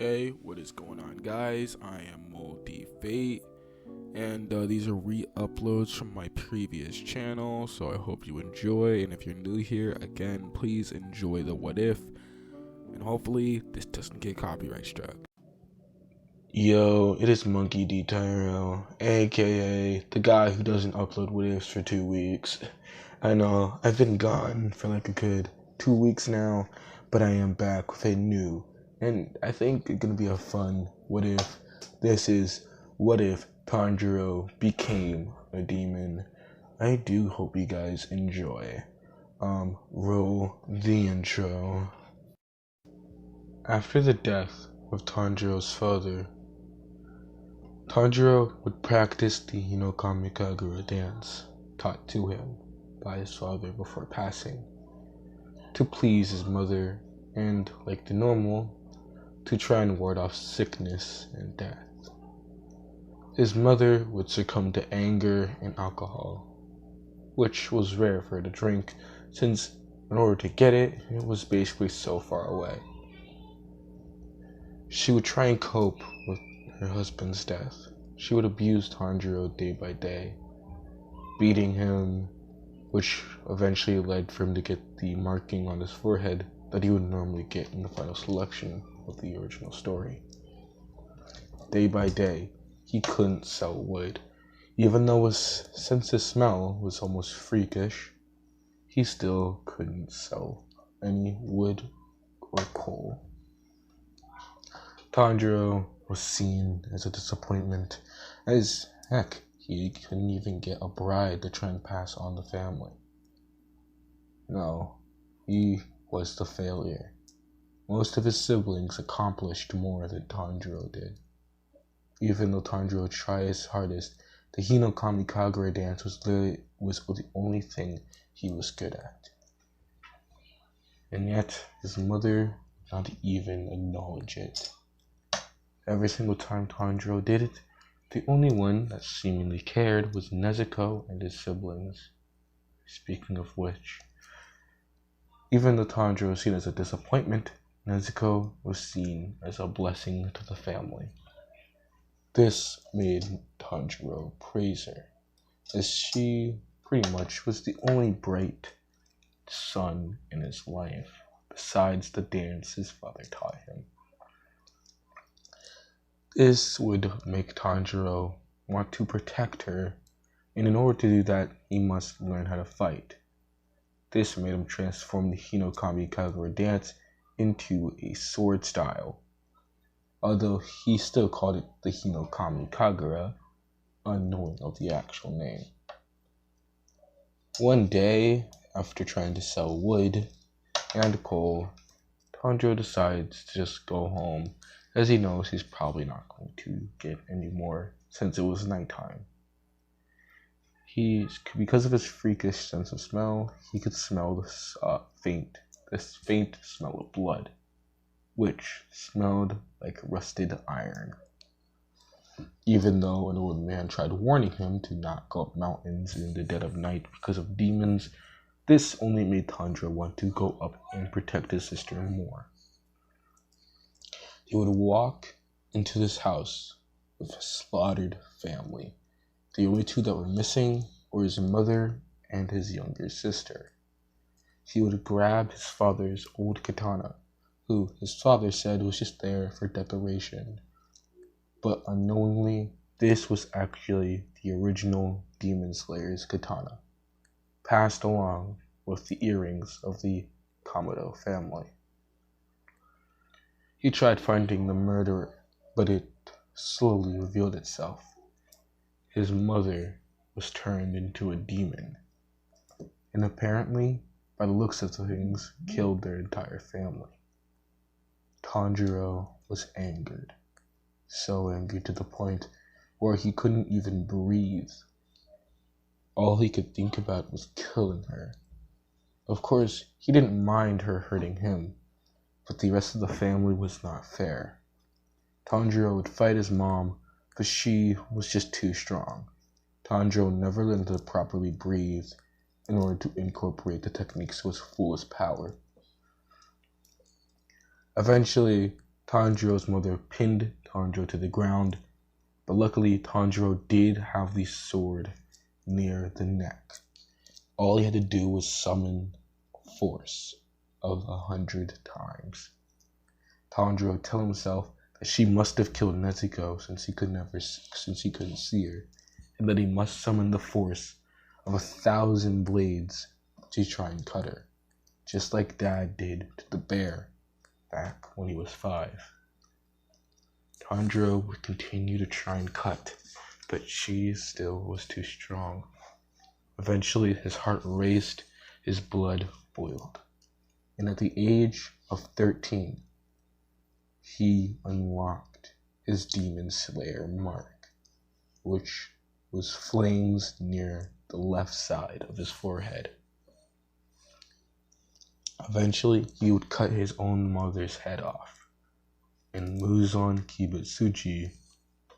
Hey, what is going on, guys? I am Multi-Fate, and these are re-uploads from my previous channel, so I hope you enjoy. And if you're new here, again, please enjoy the what if, and hopefully this doesn't get copyright struck. Yo, it is Monkey D. Tyrell, aka the guy who doesn't upload what ifs for 2 weeks. I know, I've been gone for like a good 2 weeks now, but I am back with a new, and I think it's gonna be a fun what if. This is what if Tanjiro became a demon. I do hope you guys enjoy. Roll the intro. After the death of Tanjiro's father, Tanjiro would practice the Hinokami Kagura dance taught to him by his father before passing, to please his mother and, like the normal, to try and ward off sickness and death. His mother would succumb to anger and alcohol, which was rare for her to drink since in order to get it, it was basically so far away. She would try and cope with her husband's death. She would abuse Tanjiro day by day, beating him, which eventually led for him to get the marking on his forehead that he would normally get in the final selection of the original story. Day by day, he couldn't sell wood. Even though since his smell was almost freakish, he still couldn't sell any wood or coal. Tanjiro was seen as a disappointment, as heck, he couldn't even get a bride to try and pass on the family. No, he was the failure. Most of his siblings accomplished more than Tanjiro did. Even though Tanjiro tried his hardest, the Hinokami Kagura dance was the only thing he was good at. And yet, his mother did not even acknowledge it. Every single time Tanjiro did it, the only one that seemingly cared was Nezuko and his siblings. Speaking of which, even though Tanjiro was seen as a disappointment, Nezuko was seen as a blessing to the family. This made Tanjiro praise her, as she pretty much was the only bright sun in his life, besides the dance his father taught him. This would make Tanjiro want to protect her, and in order to do that, he must learn how to fight. This made him transform the Hinokami Kagura dance into a sword style, although he still called it the Hinokami Kagura, unknowing of the actual name. One day, after trying to sell wood and coal, Tanjiro decides to just go home, as he knows he's probably not going to get any more since it was nighttime. Because of his freakish sense of smell, he could smell this faint smell of blood, which smelled like rusted iron. Even though an old man tried warning him to not go up mountains in the dead of night because of demons, this only made Tanjiro want to go up and protect his sister more. He would walk into this house with a slaughtered family. The only two that were missing were his mother and his younger sister. He would grab his father's old katana, who his father said was just there for decoration. But unknowingly, this was actually the original Demon Slayer's katana, passed along with the earrings of the Kamado family. He tried finding the murderer, but it slowly revealed itself. His mother was turned into a demon, and apparently, by the looks of things, killed their entire family. Tanjiro was angered, so angry to the point where he couldn't even breathe. All he could think about was killing her. Of course, he didn't mind her hurting him, but the rest of the family was not fair. Tanjiro would fight his mom, but she was just too strong. Tanjiro never learned to properly breathe in order to incorporate the techniques to his fullest power. Eventually, Tanjiro's mother pinned Tanjiro to the ground, but luckily Tanjiro did have the sword near the neck. All he had to do was summon a force of 100 times. Tanjiro told himself that she must have killed Nezuko since he couldn't see her, and that he must summon the force of 1,000 blades to try and cut her, just like Dad did to the bear back when he was 5. Tanjiro would continue to try and cut, but she still was too strong. Eventually, his heart raced, his blood boiled, and at the age of 13, he unlocked his Demon Slayer mark, which was flames near the left side of his forehead. Eventually, he would cut his own mother's head off, and Muzan Kibutsuji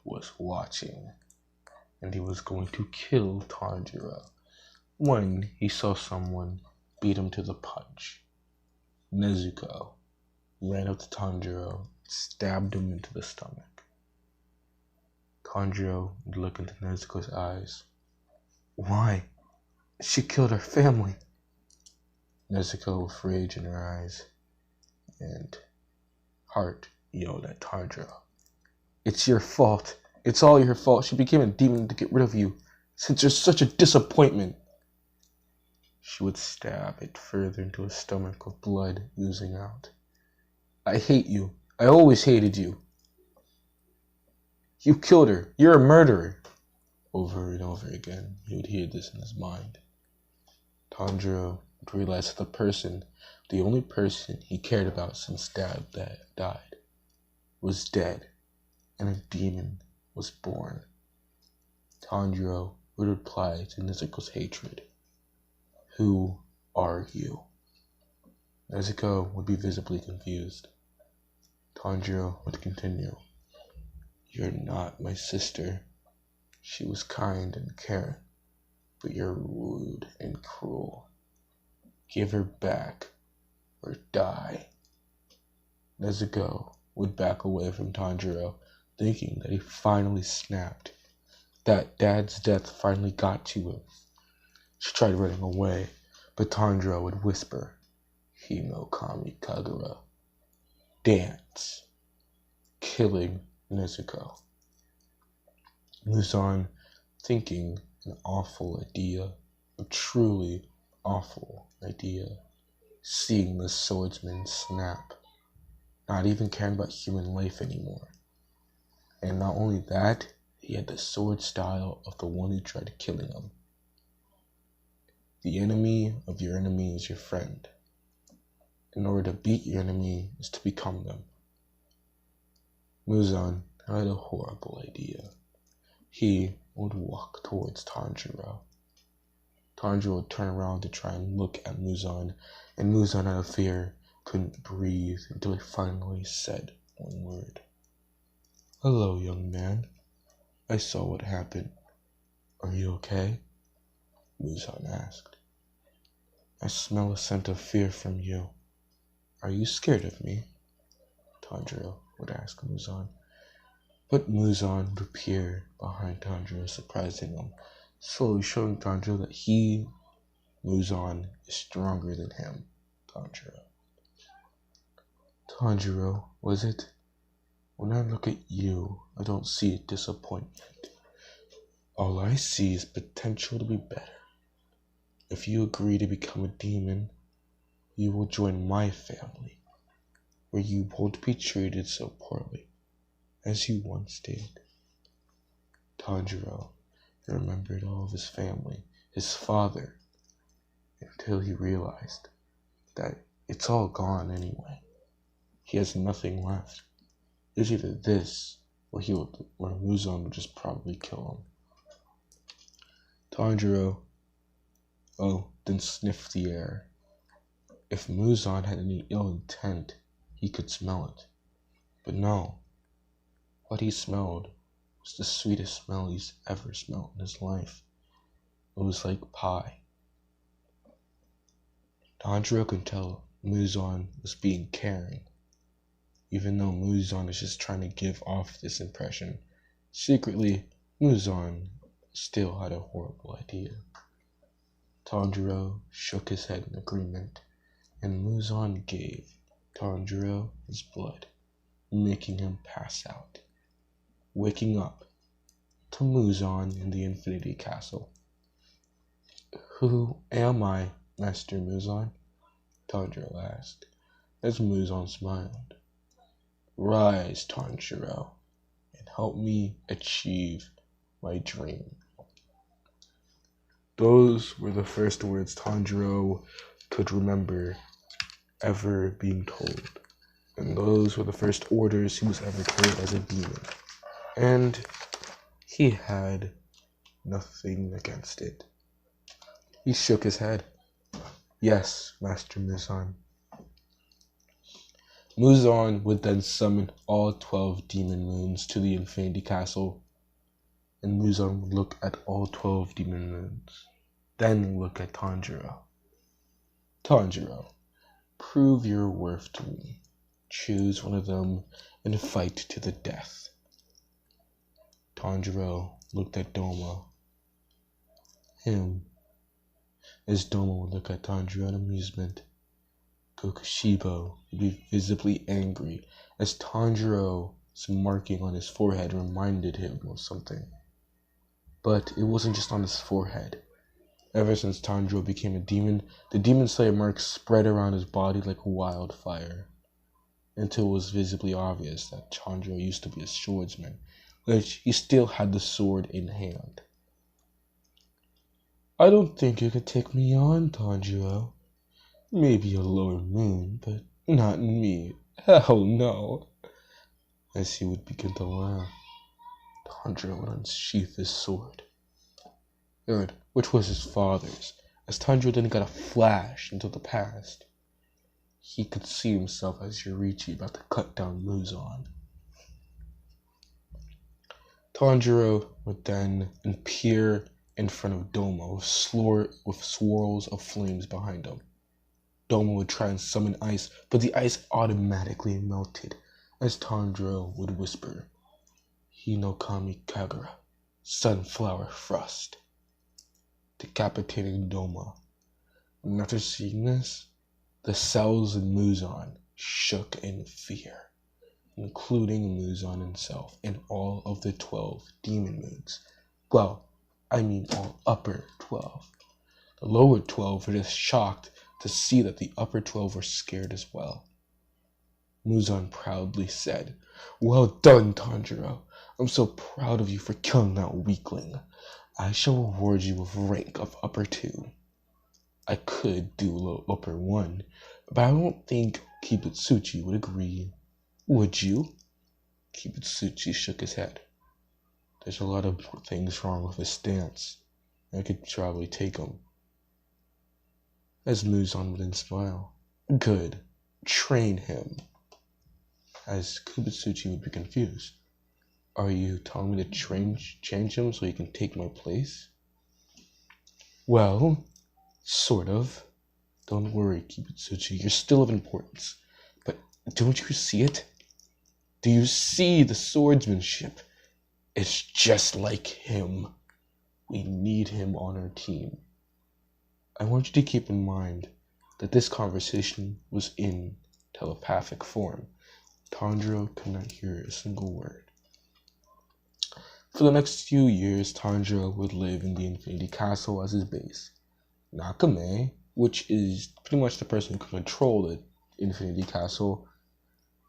was watching, and he was going to kill Tanjiro when he saw someone beat him to the punch. Nezuko ran up to Tanjiro, stabbed him into the stomach. Tanjiro would look into Nezuko's eyes. Why? She killed her family. Nezuko with rage in her eyes and heart yelled at Tanjiro. It's your fault. It's all your fault. She became a demon to get rid of you, since you're such a disappointment. She would stab it further into his stomach with blood oozing out. I hate you. I always hated you. You killed her. You're a murderer. Over and over again, he would hear this in his mind. Tanjiro would realize that the only person he cared about since Dad died, was dead, and a demon was born. Tanjiro would reply to Nezuko's hatred. Who are you? Nezuko would be visibly confused. Tanjiro would continue. You're not my sister. She was kind and caring, but you're rude and cruel. Give her back or die. Nezuko would back away from Tanjiro, thinking that he finally snapped, that Dad's death finally got to him. She tried running away, but Tanjiro would whisper, Hino Kami Kagura, dance, killing Nezuko. Muzan, thinking an awful idea, a truly awful idea, seeing the swordsman snap, not even caring about human life anymore. And not only that, he had the sword style of the one who tried killing him. The enemy of your enemy is your friend. In order to beat your enemy is to become them. Muzan had a horrible idea. He would walk towards Tanjiro. Tanjiro would turn around to try and look at Muzan, and Muzan, out of fear, couldn't breathe until he finally said one word. Hello, young man. I saw what happened. Are you okay? Muzan asked. I smell a scent of fear from you. Are you scared of me? Tanjiro would ask Muzan. But Muzan would appear behind Tanjiro, surprising him, slowly showing Tanjiro that he, Muzan, is stronger than him, Tanjiro. Tanjiro, was it? When I look at you, I don't see disappointment. All I see is potential to be better. If you agree to become a demon, you will join my family, where you won't be treated so poorly as you once did. Tanjiro remembered all of his family, his father, until he realized that it's all gone anyway. He has nothing left. It's either this, or Muzan would just probably kill him. Tanjiro, then sniffed the air. If Muzan had any ill intent, he could smell it. But no. What he smelled was the sweetest smell he's ever smelled in his life. It was like pie. Tanjiro could tell Muzan was being caring. even though Muzan is just trying to give off this impression. Secretly, Muzan still had a horrible idea. Tanjiro shook his head in agreement, and Muzan gave Tanjiro his blood, making him pass out, waking up to Muzan in the Infinity Castle. "Who am I, Master Muzan?" Tanjiro asked, as Muzan smiled. "Rise, Tanjiro, and help me achieve my dream." Those were the first words Tanjiro could remember ever being told, and those were the first orders he was ever told as a demon, and he had nothing against it. He shook his head. "Yes, Master Muzan." Muzan would then summon all 12 demon moons to the Infinity Castle, and Muzan would look at all 12 demon moons, then look at Tanjiro. "Tanjiro, prove your worth to me. Choose one of them and fight to the death." Tanjiro looked at Doma. As Doma would look at Tanjiro in amusement, Kokushibo would be visibly angry as Tanjiro's marking on his forehead reminded him of something. But it wasn't just on his forehead. Ever since Tanjiro became a demon, the Demon Slayer mark spread around his body like wildfire, until it was visibly obvious that Tanjiro used to be a swordsman, which he still had the sword in hand. "I don't think you could take me on, Tanjiro. Maybe a lower moon, but not me. Hell no." As he would begin to laugh, Tanjiro would unsheath his sword, which was his father's. As Tanjiro then got a flash into the past, he could see himself as Yoriichi about to cut down Muzan. Tanjiro would then appear in front of Doma with swirls of flames behind him. Doma would try and summon ice, but the ice automatically melted as Tanjiro would whisper, "Hinokami Kagura, Sunflower Frost," decapitating Doma. And after seeing this, the cells in Muzan shook in fear, including Muzan himself and all of the 12 demon moons. Well, I mean all upper 12. The lower 12 were just shocked to see that the upper 12 were scared as well. Muzan proudly said, "Well done, Tanjiro. I'm so proud of you for killing that weakling. I shall reward you with rank of upper 2. I could do low upper 1, but I don't think Kibutsuchi would agree. Would you?" Kibutsuchi shook his head. "There's a lot of things wrong with his stance. I could probably take him." As Muzan would then smile, "Good. Train him." As Kibutsuchi would be confused, "Are you telling me to change him so he can take my place?" "Well, sort of. Don't worry, Kibutsuchi, you're still of importance. But don't you see it? Do you see the swordsmanship? It's just like him. We need him on our team." I want you to keep in mind that this conversation was in telepathic form. Tanjiro could not hear a single word. For the next few years, Tanjiro would live in the Infinity Castle as his base. Nakame, which is pretty much the person who can control the Infinity Castle,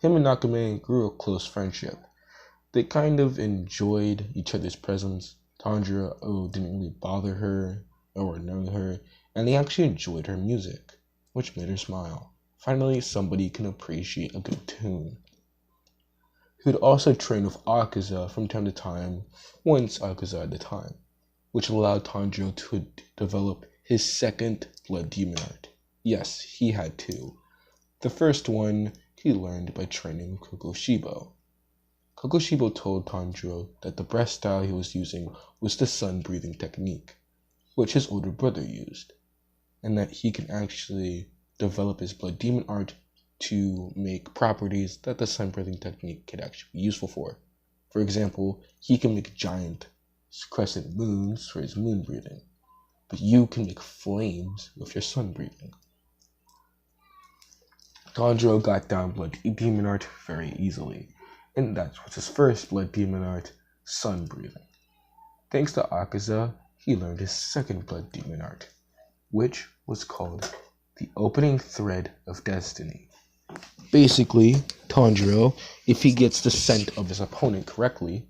him and Nakame grew a close friendship. They kind of enjoyed each other's presence. Tanjiro didn't really bother her or annoy her, and they actually enjoyed her music, which made her smile. Finally, somebody can appreciate a good tune. He would also train with Akaza from time to time, once Akaza at a time, which allowed Tanjiro to develop his second blood demon art. Yes, he had two. The first one he learned by training with Kokushibo. Kokushibo told Tanjiro that the breath style he was using was the sun-breathing technique, which his older brother used, and that he can actually develop his blood demon art to make properties that the sun breathing technique could actually be useful for. For example, he can make giant crescent moons for his moon breathing, but you can make flames with your sun breathing. Tanjiro got down blood demon art very easily, and that was his first blood demon art, sun breathing. Thanks to Akaza, he learned his second blood demon art, which was called the opening thread of destiny. Basically, Tanjiro, if he gets the scent of his opponent correctly,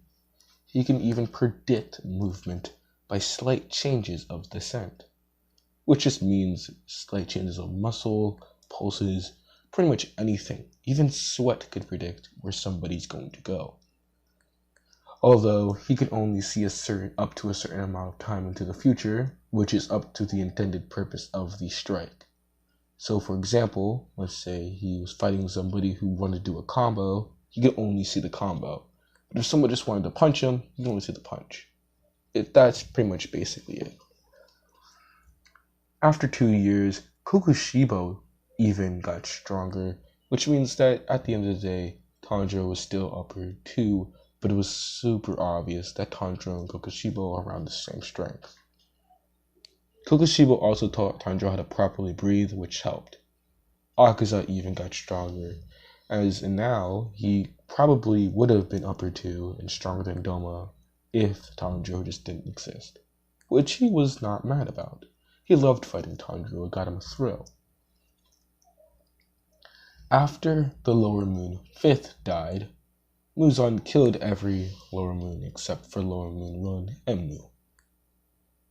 he can even predict movement by slight changes of the scent, which just means slight changes of muscle, pulses, pretty much anything. Even sweat could predict where somebody's going to go. Although he could only see up to a certain amount of time into the future, which is up to the intended purpose of the strike. So for example, let's say he was fighting somebody who wanted to do a combo, he could only see the combo. But if someone just wanted to punch him, he could only see the punch. That's pretty much basically it. After 2 years, Kokushibo even got stronger, which means that at the end of the day, Tanjiro was still upper 2, but it was super obvious that Tanjiro and Kokushibo are around the same strength. Kokushibo also taught Tanjiro how to properly breathe, which helped. Akaza even got stronger, as now he probably would have been upper 2 and stronger than Doma if Tanjiro just didn't exist, which he was not mad about. He loved fighting Tanjiro, it got him a thrill. After the Lower Moon 5th died, Muzan killed every Lower Moon except for Lower Moon 1 Emmu.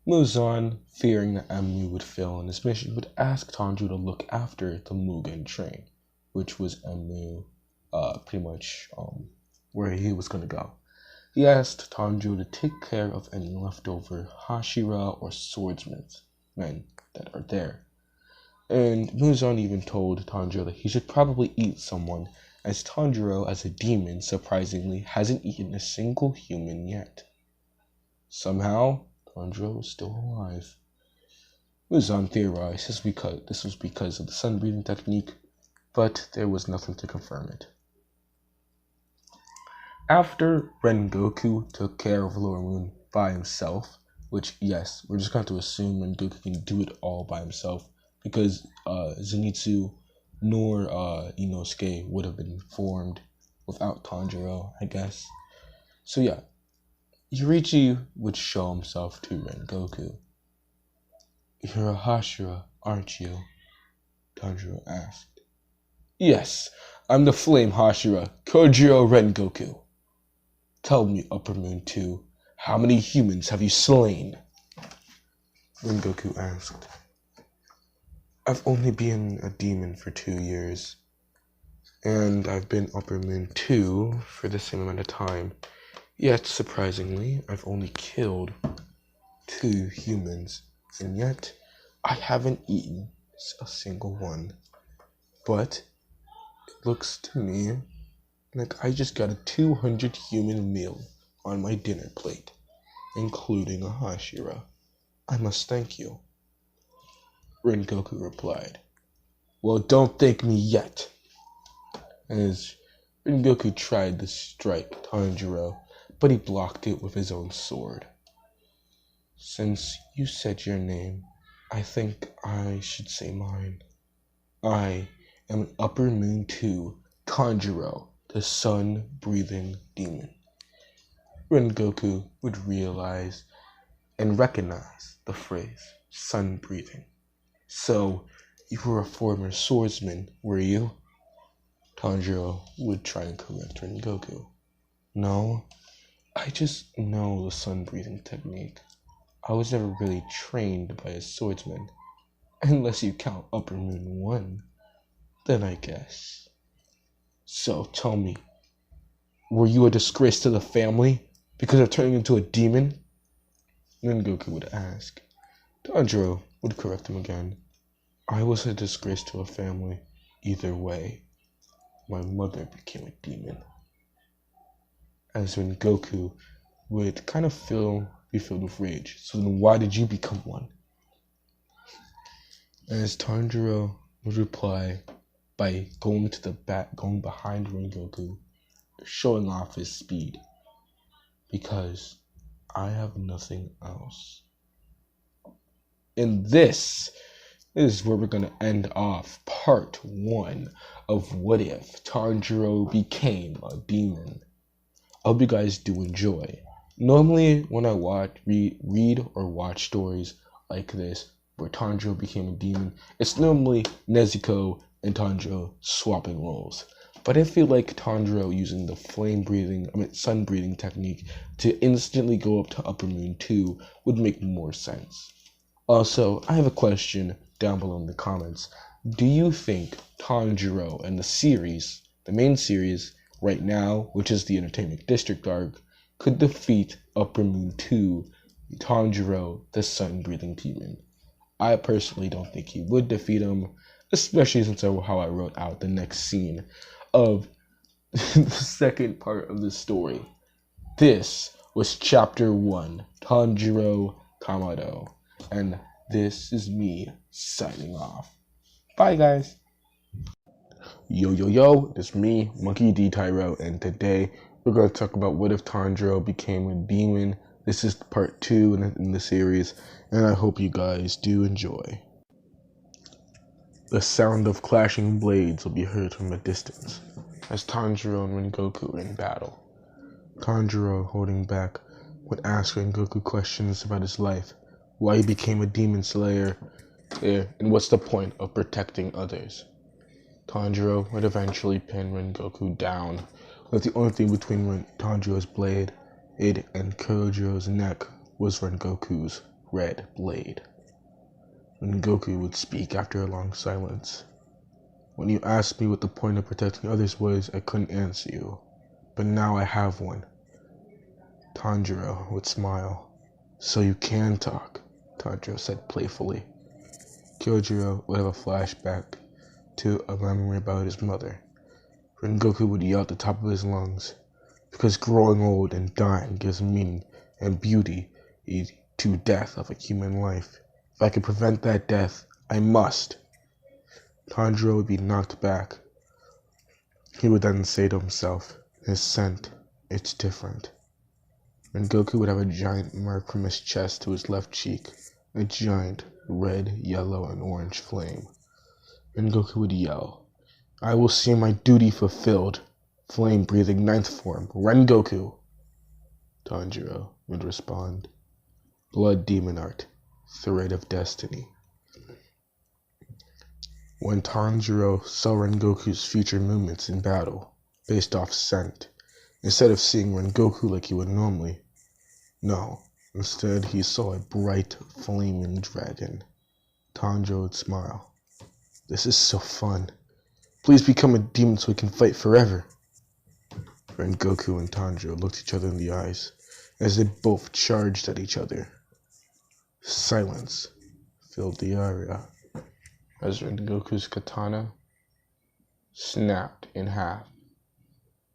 Muzan, fearing that Emmu would fail on his mission, would ask Tanjiro to look after the Mugen train, which was Emmu, pretty much where he was going to go. He asked Tanjiro to take care of any leftover Hashira or swordsmen that are there. And Muzan even told Tanjiro that he should probably eat someone, as Tanjiro, as a demon, surprisingly hasn't eaten a single human yet. Somehow, Tanjiro was still alive. Muzan theorized this was because of the sun breathing technique, but there was nothing to confirm it. After Rengoku took care of Lower Moon by himself, which, yes, we're just going to assume Rengoku can do it all by himself, because Zenitsu nor Inosuke would have been formed without Tanjiro, I guess. So yeah, Yurichi would show himself to Rengoku. "You're a Hashira, aren't you?" Tanjiro asked. "Yes, I'm the Flame Hashira, Kojiro Rengoku." "Tell me, Upper Moon 2, how many humans have you slain?" Rengoku asked. "I've only been a demon for 2 years, and I've been Upper Moon 2 for the same amount of time. Yet, surprisingly, I've only killed 2 humans, and yet I haven't eaten a single one. But it looks to me like I just got a 200 human meal on my dinner plate, including a Hashira. I must thank you." Rengoku replied. "Well, don't thank me yet." As Rengoku tried to strike Tanjiro, but he blocked it with his own sword. "Since you said your name, I think I should say mine. I am an Upper Moon 2, Tanjiro, the sun-breathing demon." Rengoku would realize and recognize the phrase, sun-breathing. "So, you were a former swordsman, were you?" Tanjiro would try and correct Rengoku. "No, I just know the sun-breathing technique. I was never really trained by a swordsman, unless you count Upper Moon 1, then I guess. So tell me, were you a disgrace to the family because of turning into a demon?" Rengoku would ask. Tanjiro would correct him again. "I was a disgrace to a family. Either way, my mother became a demon." As Rengoku would kind of be filled with rage. "So then why did you become one?" As Tanjiro would reply, by going to the back, going behind Rengoku, showing off his speed. Because I have nothing else. And this is where we're going to end off part 1 of What If Tanjiro Became a Demon. I hope you guys do enjoy. Normally, when I read or watch stories like this, where Tanjiro became a demon, it's normally Nezuko and Tanjiro swapping roles. But I feel like Tanjiro using the sun breathing technique to instantly go up to Upper Moon 2 would make more sense. Also, I have a question down below in the comments. Do you think Tanjiro and the main series, right now, which is the Entertainment District arc, could defeat Upper Moon 2, Tanjiro, the sun-breathing demon? I personally don't think he would defeat him, especially since how I wrote out the next scene of the second part of the story. This was Chapter 1, Tanjiro Kamado, and this is me signing off. Bye, guys. Yo, it's me, Monkey D. Tyro, and today we're going to talk about what if Tanjiro became a demon. This is part 2 in the series, and I hope you guys do enjoy. The sound of clashing blades will be heard from a distance as Tanjiro and Rengoku are in battle. Tanjiro, holding back, would ask Rengoku questions about his life, why he became a demon slayer, and what's the point of protecting others. Tanjiro would eventually pin Rengoku down, but the only thing between Tanjiro's blade and Kojiro's neck was Rengoku's red blade. Rengoku would speak after a long silence. When you asked me what the point of protecting others was, I couldn't answer you. But now I have one. Tanjiro would smile. So you can talk, Tanjiro said playfully. Kojiro would have a flashback to a memory about his mother. Rengoku would yell at the top of his lungs, because growing old and dying gives meaning and beauty to death of a human life. If I could prevent that death, I must. Tanjiro would be knocked back. He would then say to himself, his scent, it's different. Rengoku would have a giant mark from his chest to his left cheek, a giant red, yellow, and orange flame. Rengoku would yell, I will see my duty fulfilled. Flame-breathing ninth form, Rengoku. Tanjiro would respond, Blood Demon Art, Thread of Destiny. When Tanjiro saw Rengoku's future movements in battle, based off scent, instead of seeing Rengoku like he would normally, instead he saw a bright, flaming dragon. Tanjiro would smile. This is so fun. Please become a demon so we can fight forever. Rengoku and Tanjiro looked each other in the eyes as they both charged at each other. Silence filled the area as Rengoku's katana snapped in half,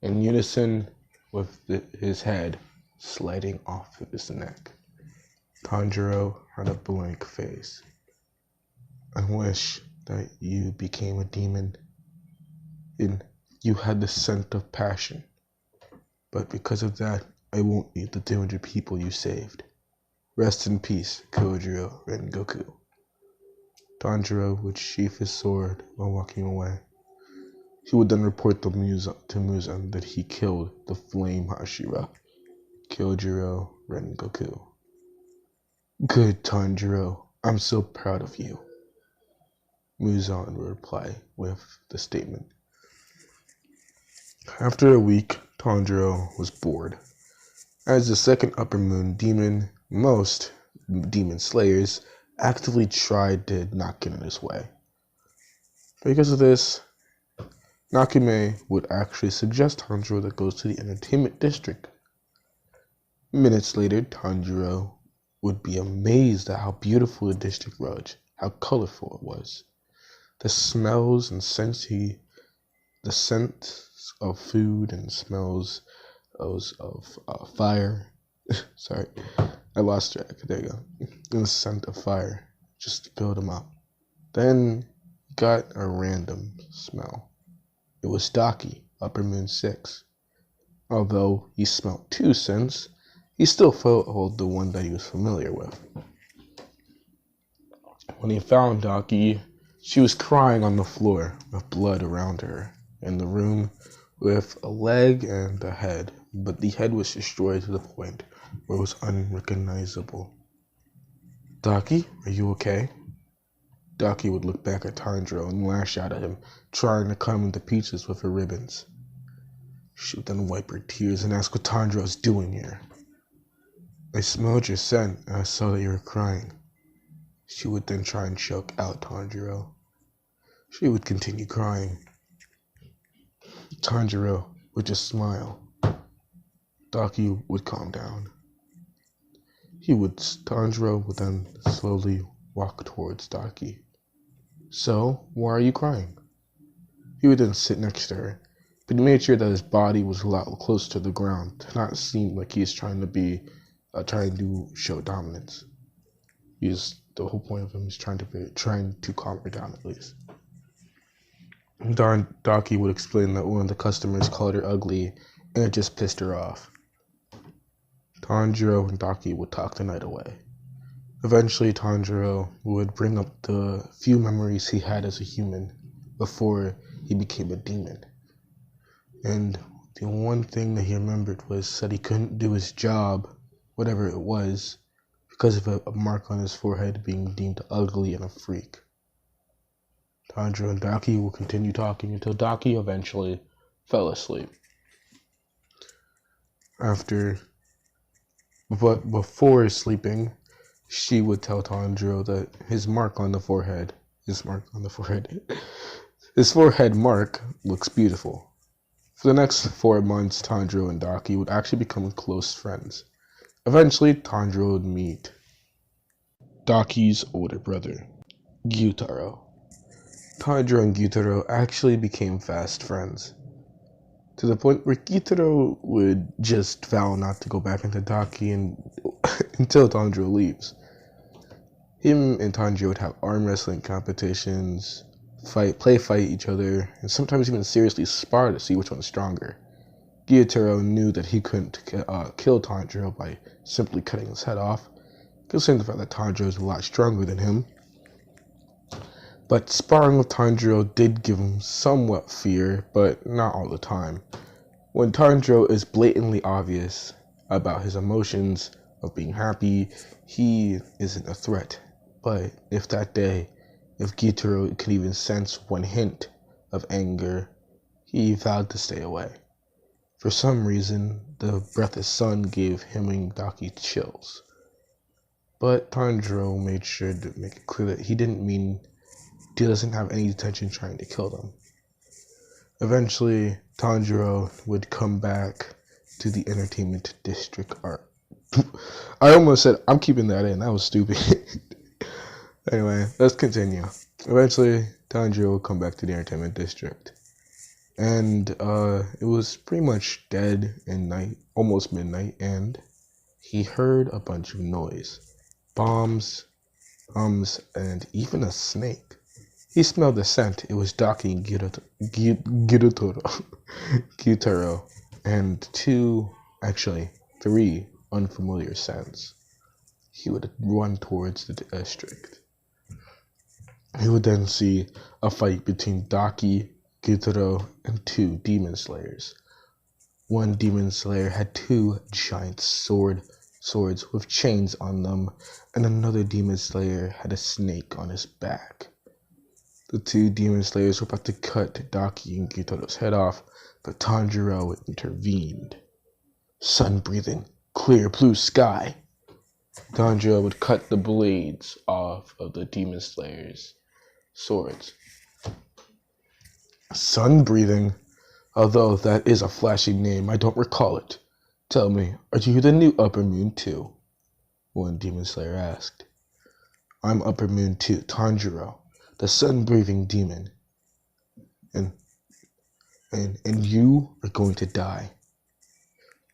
in unison with his head sliding off of his neck. Tanjiro had a blank face. I wish that you became a demon and you had the scent of passion. But because of that, I won't eat the 200 people you saved. Rest in peace, Kojiro Rengoku. Tanjiro would sheath his sword while walking away. He would then report to Muzan that he killed the Flame Hashira, Kojiro Rengoku. Good, Tanjiro. I'm so proud of you. Muzan would reply with the statement. After a week, Tanjiro was bored. As the second Upper Moon demon, most demon slayers actively tried to not get in his way. Because of this, Nakame would actually suggest Tanjiro that goes to the Entertainment District. Minutes later, Tanjiro would be amazed at how beautiful the district was, how colorful it was. The smells and scents the scents of food and smells of fire. Sorry, I lost track. There you go. And the scent of fire just build him up. Then got a random smell. It was Daki, Upper Moon 6. Although he smelled 2 scents, he still felt the one that he was familiar with. When he found Daki, she was crying on the floor with blood around her, in the room with a leg and a head, but the head was destroyed to the point where it was unrecognizable. Daki, are you okay? Daki would look back at Tanjiro and lash out at him, trying to cut him into pieces with her ribbons. She would then wipe her tears and ask what Tanjiro was doing here. I smelled your scent and I saw that you were crying. She would then try and choke out Tanjiro. She would continue crying. Tanjiro would just smile. Daki would calm down. Tanjiro would then slowly walk towards Daki. So, why are you crying? He would then sit next to her, but he made sure that his body was a lot close to the ground to not seem like he's trying to show dominance. The whole point of him is trying to calm her down at least. Daki would explain that one of the customers called her ugly, and it just pissed her off. Tanjiro and Daki would talk the night away. Eventually, Tanjiro would bring up the few memories he had as a human before he became a demon. And the one thing that he remembered was that he couldn't do his job, whatever it was, because of a mark on his forehead being deemed ugly and a freak. Tanjiro and Daki will continue talking until Daki eventually fell asleep. But before sleeping, she would tell Tanjiro that his forehead mark looks beautiful. For the next 4 months, Tanjiro and Daki would actually become close friends. Eventually, Tanjiro would meet Daki's older brother, Gyutaro. Tanjiro and Gyutaro actually became fast friends, to the point where Gyutaro would just vow not to go back into Daki until Tanjiro leaves. Him and Tanjiro would have arm wrestling competitions, fight each other, and sometimes even seriously spar to see which one's stronger. Gyutaro knew that he couldn't kill Tanjiro by simply cutting his head off, considering the fact that Tanjiro is a lot stronger than him. But sparring with Tanjiro did give him somewhat fear, but not all the time. When Tanjiro is blatantly obvious about his emotions of being happy, he isn't a threat. But if Gyutaro could even sense one hint of anger, he vowed to stay away. For some reason, the breath of sun gave him and Daki chills. But Tanjiro made sure to make it clear that he doesn't have any intention trying to kill them. Eventually, Tanjiro would come back to the entertainment district art. I almost said, I'm keeping that in. That was stupid. Anyway, let's continue. Eventually, Tanjiro would come back to the entertainment district. And it was pretty much dead in night, almost midnight, and he heard a bunch of noise. Bombs, hums, and even a snake. He smelled the scent. It was Daki and Gyutaro, and 3 unfamiliar scents. He would run towards the district. He would then see a fight between Daki, Gyutaro, and 2 demon slayers. One demon slayer had 2 giant swords with chains on them, and another demon slayer had a snake on his back. The 2 demon slayers were about to cut Daki and Gyutaro's head off, but Tanjiro intervened. Sun breathing, clear blue sky. Tanjiro would cut the blades off of the demon slayers' swords. Sun breathing, although that is a flashy name, I don't recall it. Tell me, are you the new Upper Moon 2? One demon slayer asked. I'm Upper Moon 2, Tanjiro, the sun-breathing demon. And you are going to die.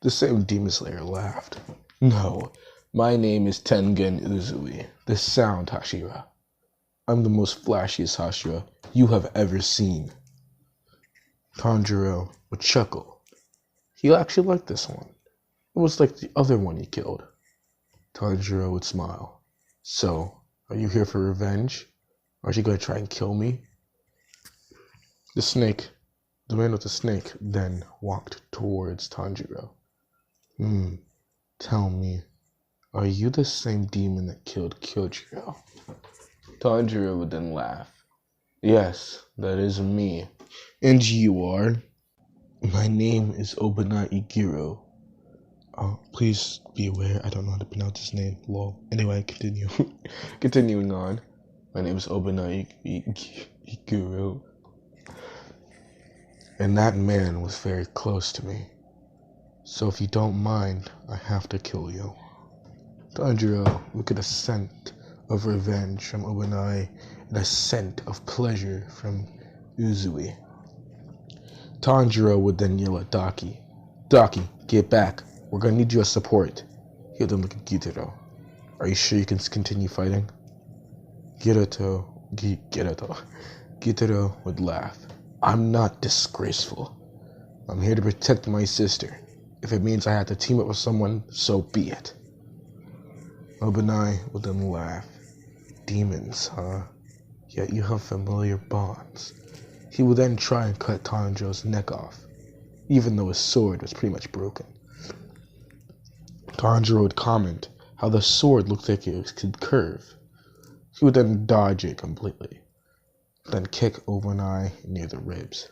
The same demon slayer laughed. No, my name is Tengen Uzui, the Sound Hashira. I'm the most flashiest Hashira you have ever seen. Tanjiro would chuckle. He actually liked this one. It was like the other one he killed. Tanjiro would smile. So, are you here for revenge? Aren't you going to try and kill me? The man with the snake, then walked towards Tanjiro. Tell me, are you the same demon that killed Kyojiro? Tanjiro would then laugh. Yes, that is me. And you are? My name is Obana Igiro. Please be aware, I don't know how to pronounce his name. Lol. Anyway, continue. Continuing on. My name is Obana Igiro. And that man was very close to me. So if you don't mind, I have to kill you. Tanjiro would get a scent of revenge from Obanai and a scent of pleasure from Uzui. Tanjiro would then yell at Daki. Daki, get back. We're gonna need you as support. He would then look at Gitaro. Are you sure you can continue fighting? Gitaro would laugh. I'm not disgraceful. I'm here to protect my sister. If it means I have to team up with someone, so be it. Obanai would then laugh. Demons, huh? Yet you have familiar bonds. He would then try and cut Tanjiro's neck off, even though his sword was pretty much broken. Tanjiro would comment how the sword looked like it could curve. He would then dodge it completely, then kick Obanai near the ribs.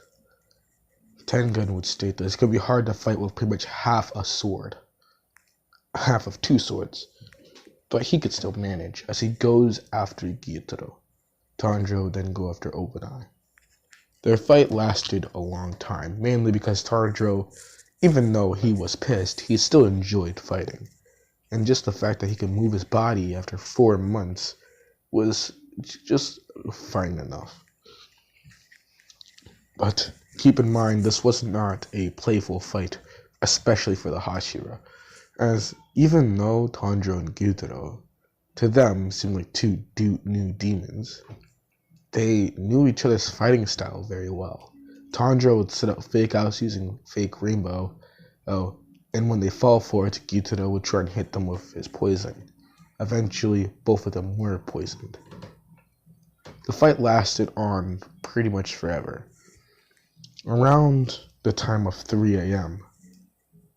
Tengen would state that it's going to be hard to fight with pretty much half a sword. Half of two swords. But he could still manage as he goes after Gyutaro. Tanjiro would then go after Obanai. Their fight lasted a long time, mainly because Tanjiro, even though he was pissed, he still enjoyed fighting. And just the fact that he could move his body after 4 months was just fine enough. But keep in mind, this was not a playful fight, especially for the Hashira, as even though Tanjiro and Gyutaro, to them, seemed like two new demons, they knew each other's fighting style very well. Tanjiro would set up fake outs using fake rainbow, and when they fall for it, Gyutaro would try and hit them with his poison. Eventually, both of them were poisoned. The fight lasted on pretty much forever. Around the time of 3 a.m.,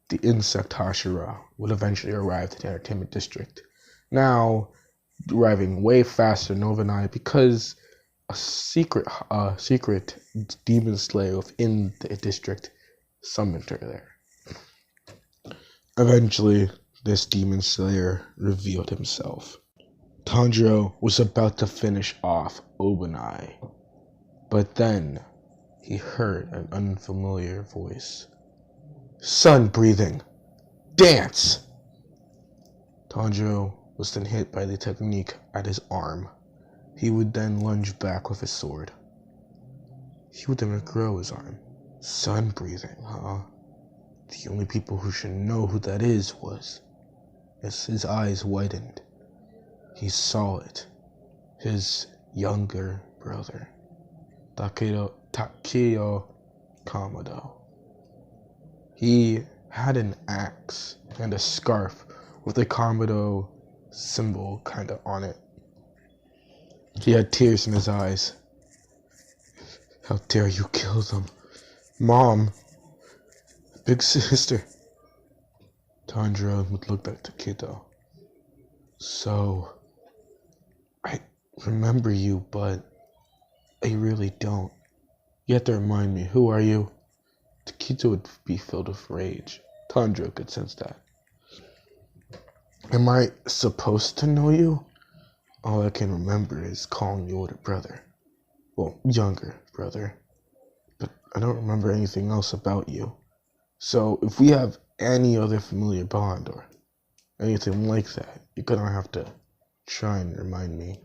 the insect Hashira would eventually arrive to the entertainment district. Now, arriving way faster than overnight because a secret demon slayer within the district summoned her there. Eventually, this demon slayer revealed himself. Tanjiro was about to finish off Obanai, but then he heard an unfamiliar voice. Sun breathing! Dance! Tanjiro was then hit by the technique at his arm. He would then lunge back with his sword. He would then regrow his arm. Sun breathing, huh? The only people who should know who that is was, as his eyes widened, he saw it. His younger brother, Takeo Kamado. He had an axe and a scarf with the Kamado symbol kind of on it. He had tears in his eyes. How dare you kill them? Mom! Big sister! Tanjiro would look back to Kito. So, I remember you, but I really don't. You have to remind me, who are you? Takito would be filled with rage. Tanjiro could sense that. Am I supposed to know you? All I can remember is calling you older brother. Well, younger brother. But I don't remember anything else about you. So if we have any other familiar bond or anything like that, you're gonna have to try and remind me.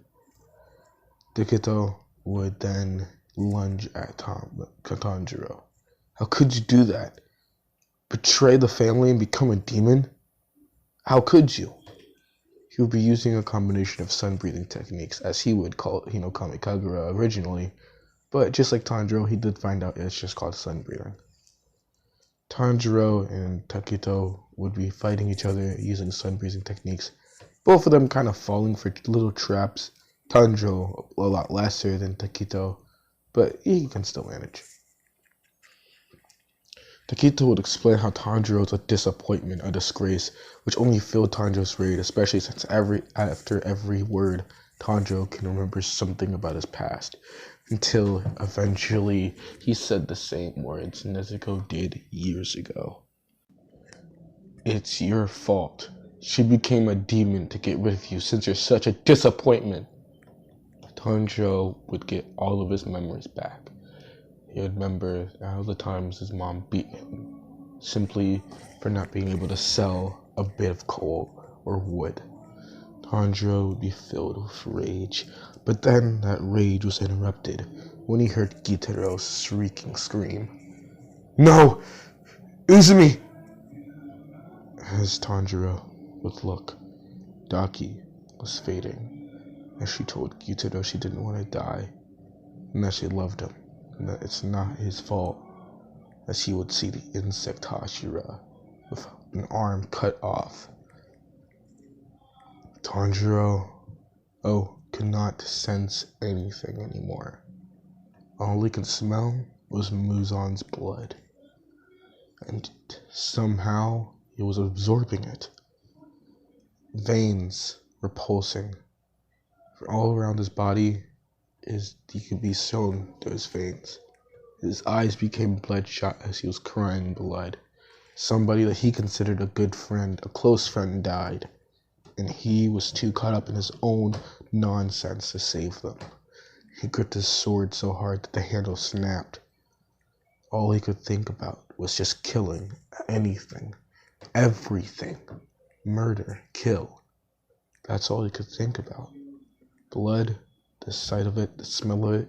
Takito would then lunge at Tanjiro. How could you do that? Betray the family and become a demon? How could you? He He would be using a combination of sun breathing techniques, as he would call it, Kagura originally, but just like Tanjiro, he did find out it's just called sun breathing. Tanjiro and Takito would be fighting each other using sun breathing techniques, both of them kind of falling for little traps. Tanjiro a lot lesser than Takito, but he can still manage. Takito would explain how Tanjiro was a disappointment, a disgrace, which only filled Tanjiro's rage, especially since after every word, Tanjiro can remember something about his past, until eventually he said the same words Nezuko did years ago. It's your fault. She became a demon to get rid of you since you're such a disappointment. Tanjiro would get all of his memories back. He would remember all the times his mom beat him, simply for not being able to sell a bit of coal or wood. Tanjiro would be filled with rage, but then that rage was interrupted when he heard Gitaro's shrieking scream. No! Izumi! As Tanjiro would look, Daki was fading, as she told Gitaro she didn't want to die, and that she loved him, and that it's not his fault, as he would see the insect Hashira with an arm cut off. Tanjiro, could not sense anything anymore. All he could smell was Muzan's blood, and somehow he was absorbing it. Veins were pulsing all around his body. He could be shown those veins. His eyes became bloodshot as he was crying blood. Somebody that he considered a good friend, a close friend, died, and he was too caught up in his own nonsense to save them. He gripped his sword so hard that the handle snapped. All he could think about was just killing anything, everything. Murder, kill. That's all he could think about. Blood, the sight of it, the smell of it.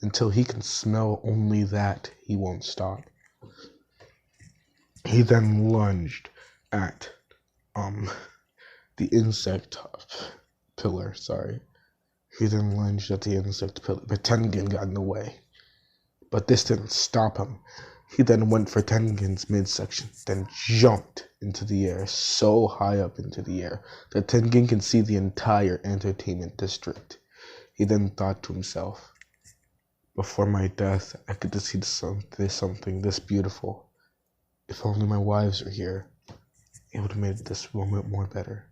Until he can smell only that, he won't stop. He then lunged at the insect pillar, He then lunged at the insect pillar, but Tengen got in the way. But this didn't stop him. He then went for Tengen's midsection, then jumped into the air, so high up into the air that Tengen can see the entire entertainment district. He then thought to himself, before my death, I get to see something this beautiful. If only my wives were here, it would have made this moment more better.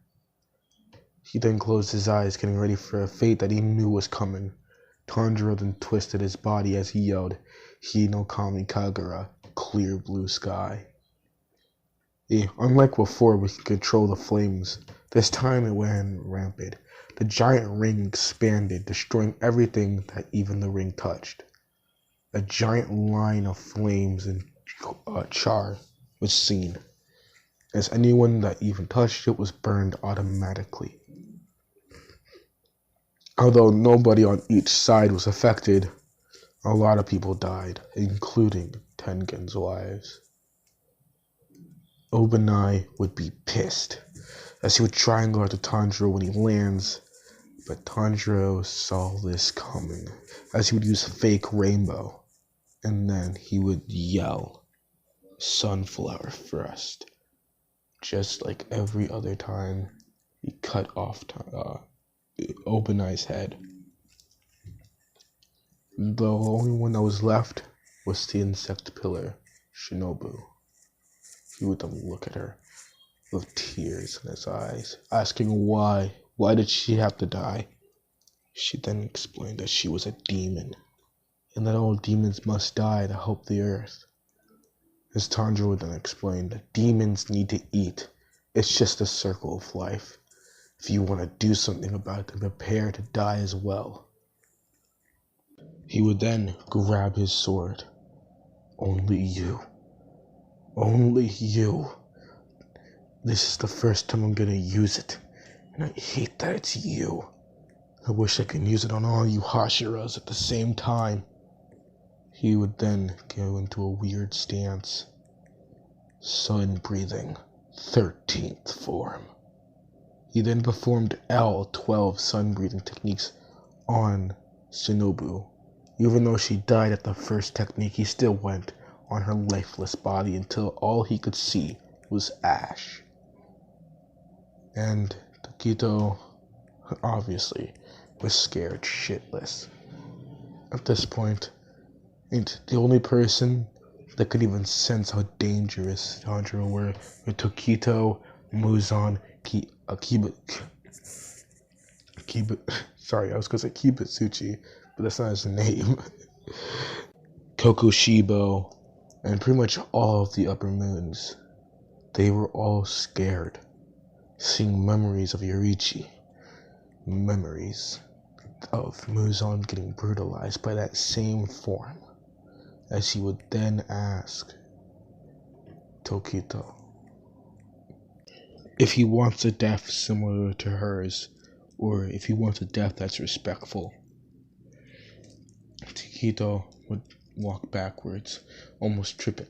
He then closed his eyes, getting ready for a fate that he knew was coming. Tanjiro then twisted his body as he yelled, Hi no Kami Kagura, clear blue sky. Unlike before, we could control the flames. This time it went rampant. The giant ring expanded, destroying everything that even the ring touched. A giant line of flames and char was seen, as anyone that even touched it was burned automatically. Although nobody on each side was affected, a lot of people died, including Tengen's wives. Obanai would be pissed, as he would try and go after Tanjiro when he lands, but Tanjiro saw this coming, as he would use fake rainbow, and then he would yell, Sunflower first, just like every other time he cut off Obanai's head. The only one that was left was the insect pillar, Shinobu. He would then look at her with tears in his eyes, asking why. Why did she have to die? She then explained that she was a demon, and that all demons must die to help the earth. As Tanjiro would then explain that demons need to eat. It's just a circle of life. If you want to do something about it, then prepare to die as well. He would then grab his sword. Only you. Only you. This is the first time I'm gonna use it, and I hate that it's you. I wish I could use it on all you Hashiras at the same time. He would then go into a weird stance. Sun breathing, 13th form. He then performed L-12 sun-breathing techniques on Shinobu. Even though she died at the first technique, he still went on her lifeless body until all he could see was ash. And Tokito, obviously, was scared shitless. At this point, and the only person that could even sense how dangerous Tanjiro were Tokito, Muzan, sorry, I was going to say Kibutsuchi, but that's not his name. Kokushibo, and pretty much all of the upper moons. They were all scared, seeing memories of Yoriichi, memories of Muzan getting brutalized by that same form, as he would then ask Tokito if he wants a death similar to hers, or if he wants a death that's respectful. Tokito would walk backwards, almost tripping.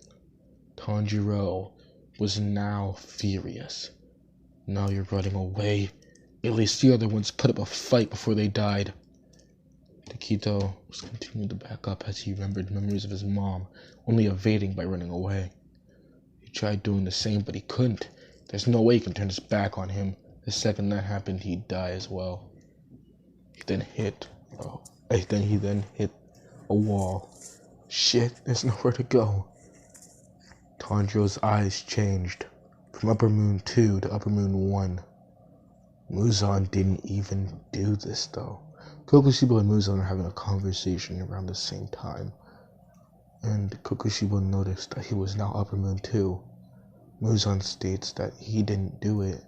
Tanjiro was now furious. Now you're running away. At least the other ones put up a fight before they died. Tokito was continuing to back up as he remembered memories of his mom, only evading by running away. He tried doing the same, but he couldn't. There's no way he can turn his back on him. The second that happened, he'd die as well. He then hit a wall. Shit, there's nowhere to go. Tanjiro's eyes changed from Upper Moon 2 to Upper Moon 1. Muzan didn't even do this though. Kokushibo and Muzan are having a conversation around the same time, and Kokushibo noticed that he was now Upper Moon 2. Muzan states that he didn't do it,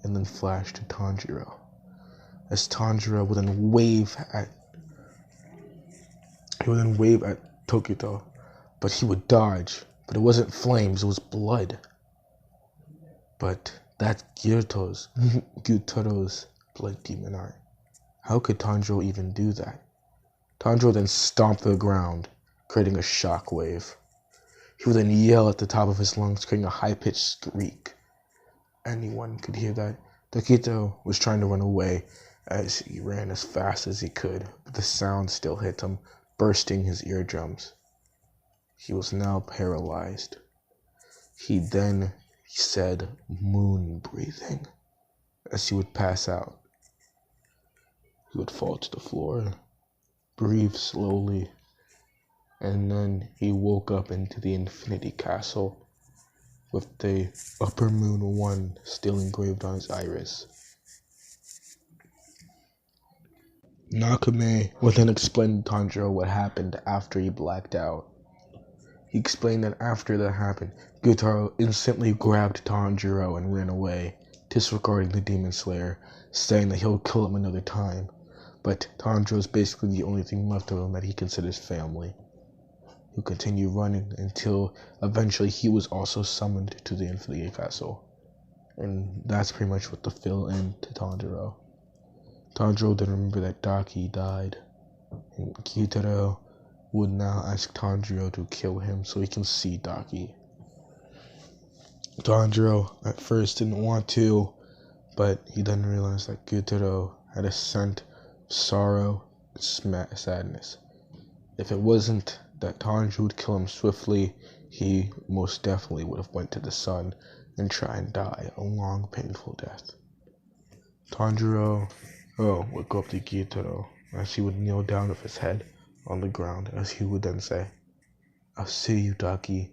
and then flashed to Tanjiro, as Tanjiro would then wave at Tokito, but he would dodge. But it wasn't flames, it was blood. But that's Gyuto's blood demon art. How could Tanjiro even do that? Tanjiro then stomped the ground, creating a shockwave. He would then yell at the top of his lungs, creating a high-pitched squeak. Anyone could hear that. Tokito was trying to run away as he ran as fast as he could, but the sound still hit him, bursting his eardrums. He was now paralyzed. He then said moon breathing as he would pass out. He would fall to the floor, breathe slowly, and then he woke up into the Infinity Castle with the Upper Moon 1 still engraved on his iris. Nakame would then explain to Tanjiro what happened after he blacked out. He explained that after that happened, Gyutaro instantly grabbed Tanjiro and ran away, disregarding the Demon Slayer, saying that he'll kill him another time. But Tanjiro is basically the only thing left of him that he considers family. He'll continue running until eventually he was also summoned to the Infinity Castle. And that's pretty much what the fill in to Tanjiro. Tanjiro then remembered that Daki died, and Gyutaro would now ask Tanjiro to kill him so he can see Daki. Tanjiro at first didn't want to, but he then realized that Gyutaro had a scent of sorrow and sadness. If it wasn't that Tanjiro would kill him swiftly, he most definitely would have went to the sun and try and die a long, painful death. Tanjiro would go up to Gyutaro as he would kneel down with his head on the ground, as he would then say, "I'll see you, Daki,"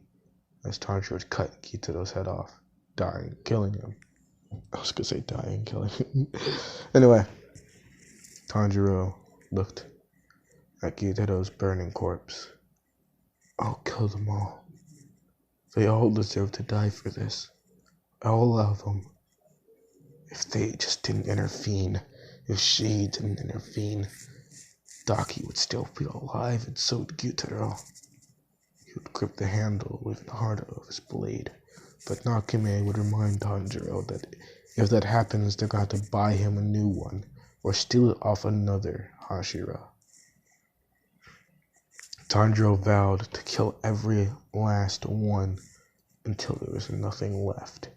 as Tanjiro would cut Gyutaro's head off, killing him. I was gonna say killing him. Anyway, Tanjiro looked at Gyutaro's burning corpse. "I'll kill them all. They all deserve to die for this. All of them. If they just didn't intervene, if she didn't intervene, Daki would still be alive, and so would Gyutaro." He would grip the handle even harder of his blade, but Nakame would remind Tanjiro that if that happens, they're going to have to buy him a new one, or steal it off another Hashira. Tanjiro vowed to kill every last one until there was nothing left.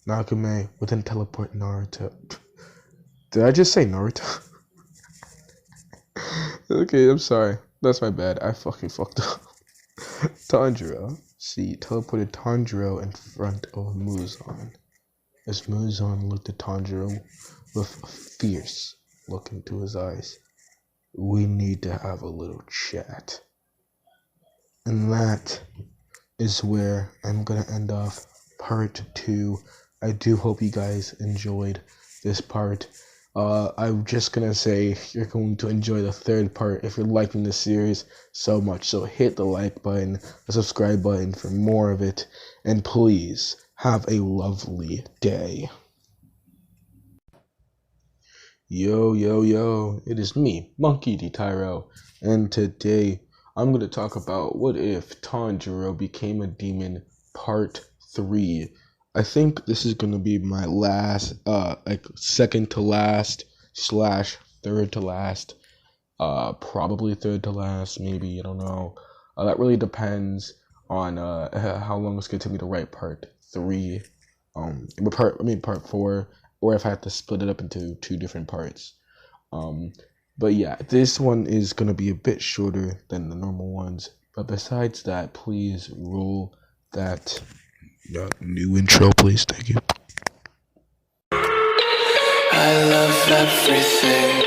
Nagume would then teleport Naruto. Did I just say Naruto? Okay, I'm sorry. That's my bad. I fucking fucked up. Tanjiro. She teleported Tanjiro in front of Muzan. As Muzan looked at Tanjiro with a fierce look into his eyes. We need to have a little chat. And that is where I'm gonna end off part 2. I do hope you guys enjoyed this part. I'm just gonna say you're going to enjoy the third part if you're liking this series so much. So hit the like button, the subscribe button for more of it, and please have a lovely day. Yo, it is me, Monkey D. Tyro, and today I'm going to talk about what if Tanjiro became a demon part 3. I think this is going to be my last, second to last / third to last, probably third to last, maybe, I don't know. That really depends on how long it's going to take me to write part 3, part 4, or if I have to split it up into 2 different parts. But yeah, this one is going to be a bit shorter than the normal ones. But besides that, please roll that new intro, please. Thank you. I love everything.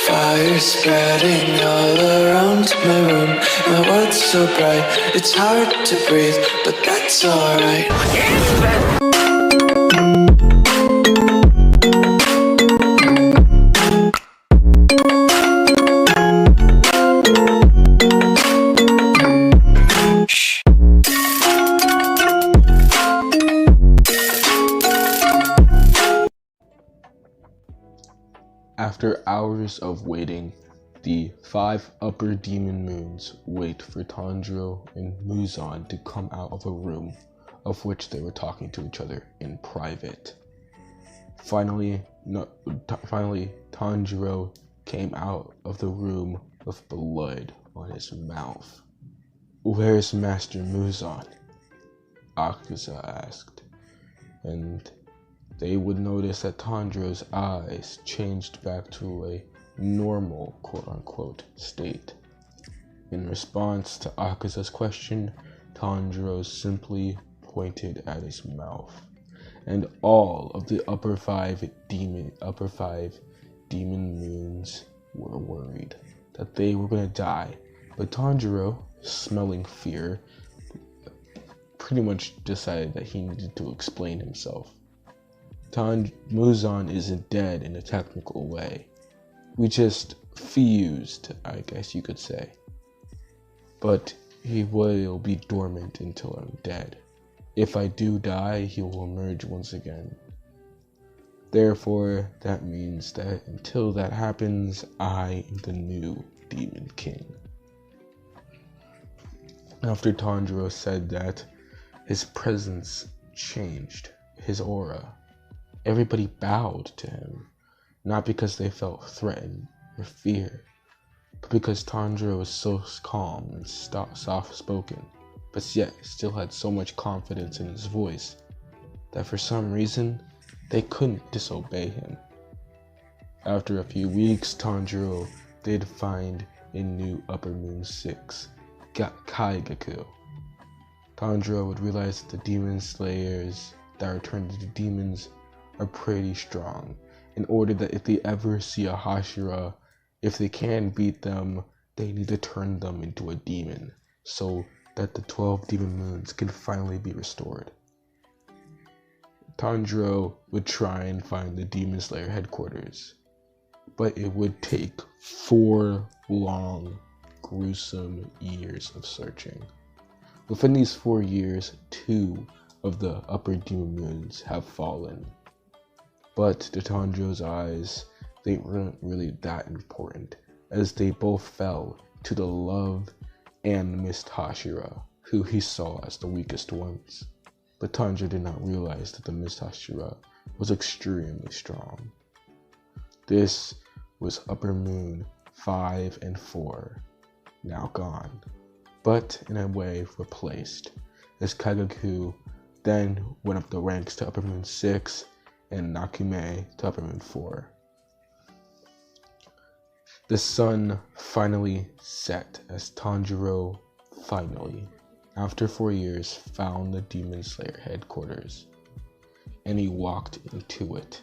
Fire spreading all around my room. My world's so bright, it's hard to breathe, but that's alright. After hours of waiting, the 5 upper demon moons wait for Tanjiro and Muzan to come out of a room of which they were talking to each other in private. Finally, Tanjiro came out of the room with blood on his mouth. "Where's Master Muzan?" Akaza asked, and they would notice that Tanjiro's eyes changed back to a normal, quote-unquote, state. In response to Akaza's question, Tanjiro simply pointed at his mouth, and all of the upper five demon moons were worried that they were going to die. But Tanjiro, smelling fear, pretty much decided that he needed to explain himself. Muzan isn't dead in a technical way. We just fused, I guess you could say. But he will be dormant until I'm dead. If I do die, he will emerge once again. Therefore, that means that until that happens, I am the new Demon King. After Tanjiro said that, his presence changed, his aura. Everybody bowed to him, not because they felt threatened or fear, but because Tanjiro was so calm and soft-spoken, but yet still had so much confidence in his voice that for some reason, they couldn't disobey him. After a few weeks, Tanjiro did find a new Upper Moon 6, Kaigaku. Tanjiro would realize that the demon slayers that are turned into demons are pretty strong, in order that if they ever see a Hashira, if they can beat them, they need to turn them into a demon, so that the 12 demon moons can finally be restored. Tanjiro would try and find the Demon Slayer headquarters, but it would take 4 long, gruesome years of searching. Within these 4 years, 2 of the upper demon moons have fallen. But to Tanjiro's eyes, they weren't really that important, as they both fell to the love and mist Hashira, who he saw as the weakest ones. But Tanjiro did not realize that the mist Hashira was extremely strong. This was Upper Moon 5 and 4, now gone, but in a way replaced, as Kaigaku then went up the ranks to Upper Moon 6 and Nakume to Upper Moon 4. The sun finally set as Tanjiro finally, after 4 years, found the Demon Slayer headquarters. And he walked into it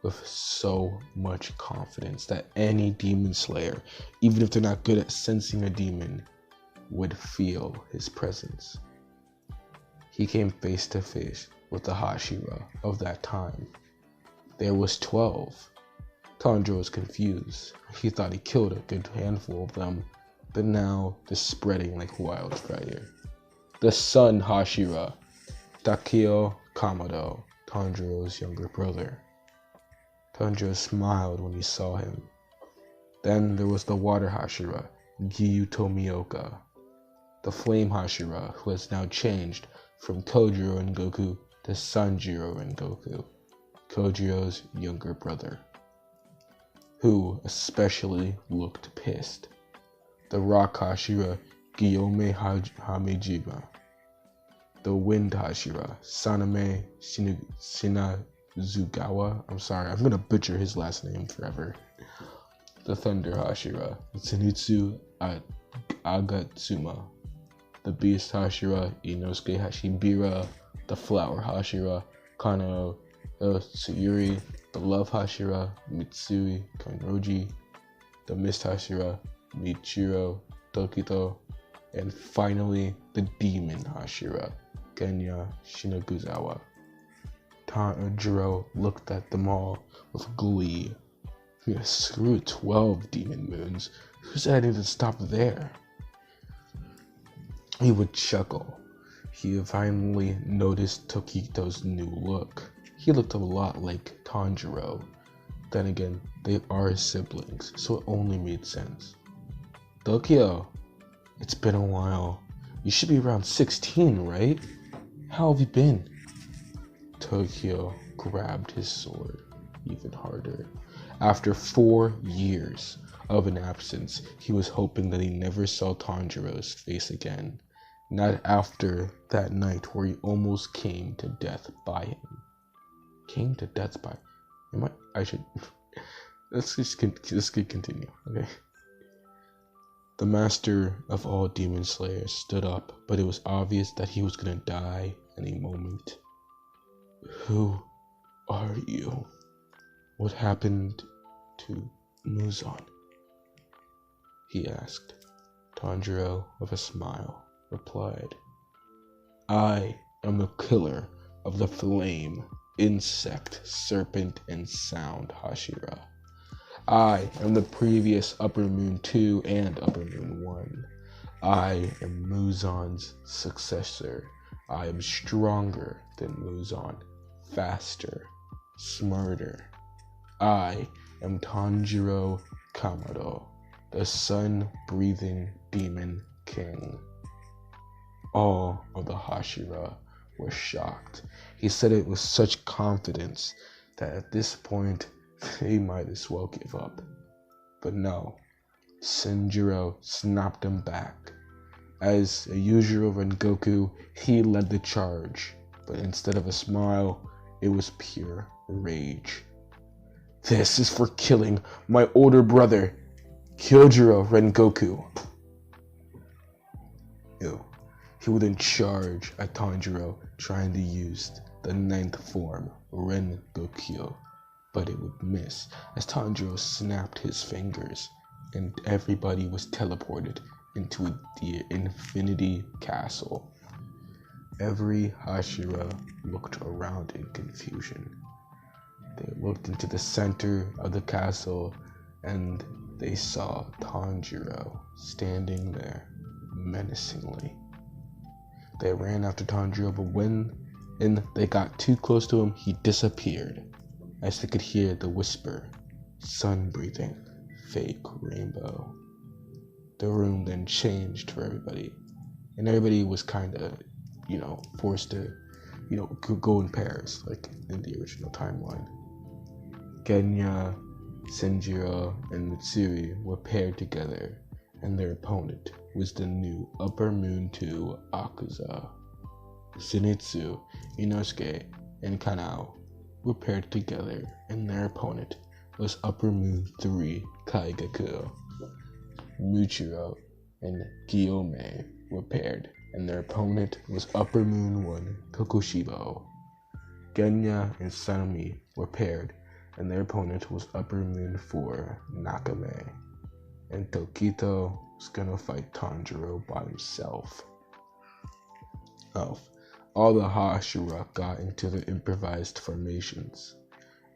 with so much confidence that any Demon Slayer, even if they're not good at sensing a demon, would feel his presence. He came face to face with the Hashira of that time. There was 12. Tanjiro was confused. He thought he killed a good handful of them, but now they're spreading like wildfire. The Sun Hashira, Takeo Kamado, Tanjiro's younger brother. Tanjiro smiled when he saw him. Then there was the Water Hashira, Giyu Tomioka. The Flame Hashira, who has now changed from Kojiro Rengoku to Sanjiro Rengoku, Kojiro's younger brother, who especially looked pissed. The Rock Hashira, Gyome Hamejima. The Wind Hashira, Saname Shinazugawa. I'm sorry, I'm gonna butcher his last name forever. The Thunder Hashira, Zenitsu Agatsuma. The Beast Hashira, Inosuke Hashibira. The Flower Hashira, Kanao Tsuyuri. The Love Hashira, Mitsui Kanroji. The Mist Hashira, Michiro Tokito. And finally, the Demon Hashira, Genya Shinaguzawa. Tanjiro looked at them all with glee. Yeah, screw 12 demon moons. Who said I needed to stop there? He would chuckle. He finally noticed Tokito's new look. He looked a lot like Tanjiro. Then again, they are siblings, so it only made sense. Tokyo, it's been a while. You should be around 16, right? How have you been? Tokyo grabbed his sword even harder. After 4 years of an absence, he was hoping that he never saw Tanjiro's face again. Not after that night where he almost came to death by him. Came to death by... Let's continue, okay? The master of all demon slayers stood up, but it was obvious that he was gonna die any moment. Who are you? What happened to Muzan? He asked. Tanjiro, with a smile, replied, I am the killer of the flame, insect, serpent, and sound Hashira. I am the previous Upper Moon 2 and Upper Moon 1. I am Muzan's successor. I am stronger than Muzan, faster, smarter. I am Tanjiro Kamado, the sun-breathing demon king. All of the Hashira were shocked. He said it with such confidence that at this point they might as well give up. But no, Sanjiro snapped him back. As a Yujiro Rengoku, he led the charge, but instead of a smile, it was pure rage. This is for killing my older brother, Kyojiro Rengoku. He would then charge at Tanjiro, trying to use the 9th form, Rengokyo, but it would miss as Tanjiro snapped his fingers and everybody was teleported into the Infinity Castle. Every Hashira looked around in confusion. They looked into the center of the castle and they saw Tanjiro standing there menacingly. They ran after Tanjiro, but when they got too close to him, he disappeared, as they could hear the whisper, sun-breathing, fake rainbow. The room then changed for everybody, and everybody was kind of, forced to, go in pairs, like in the original timeline. Genya, Sanjiro, and Mitsui were paired together, and their opponent was the new Upper Moon 2 Akuza. Zenitsu, Inosuke, and Kanao were paired together, and their opponent was Upper Moon 3 Kaigaku. Muchiro and Gyome were paired, and their opponent was Upper Moon 1 Kokushibo. Genya and Sanemi were paired, and their opponent was Upper Moon 4 Nakame. And Tokito was gonna fight Tanjiro by himself. All the Hashira got into their improvised formations,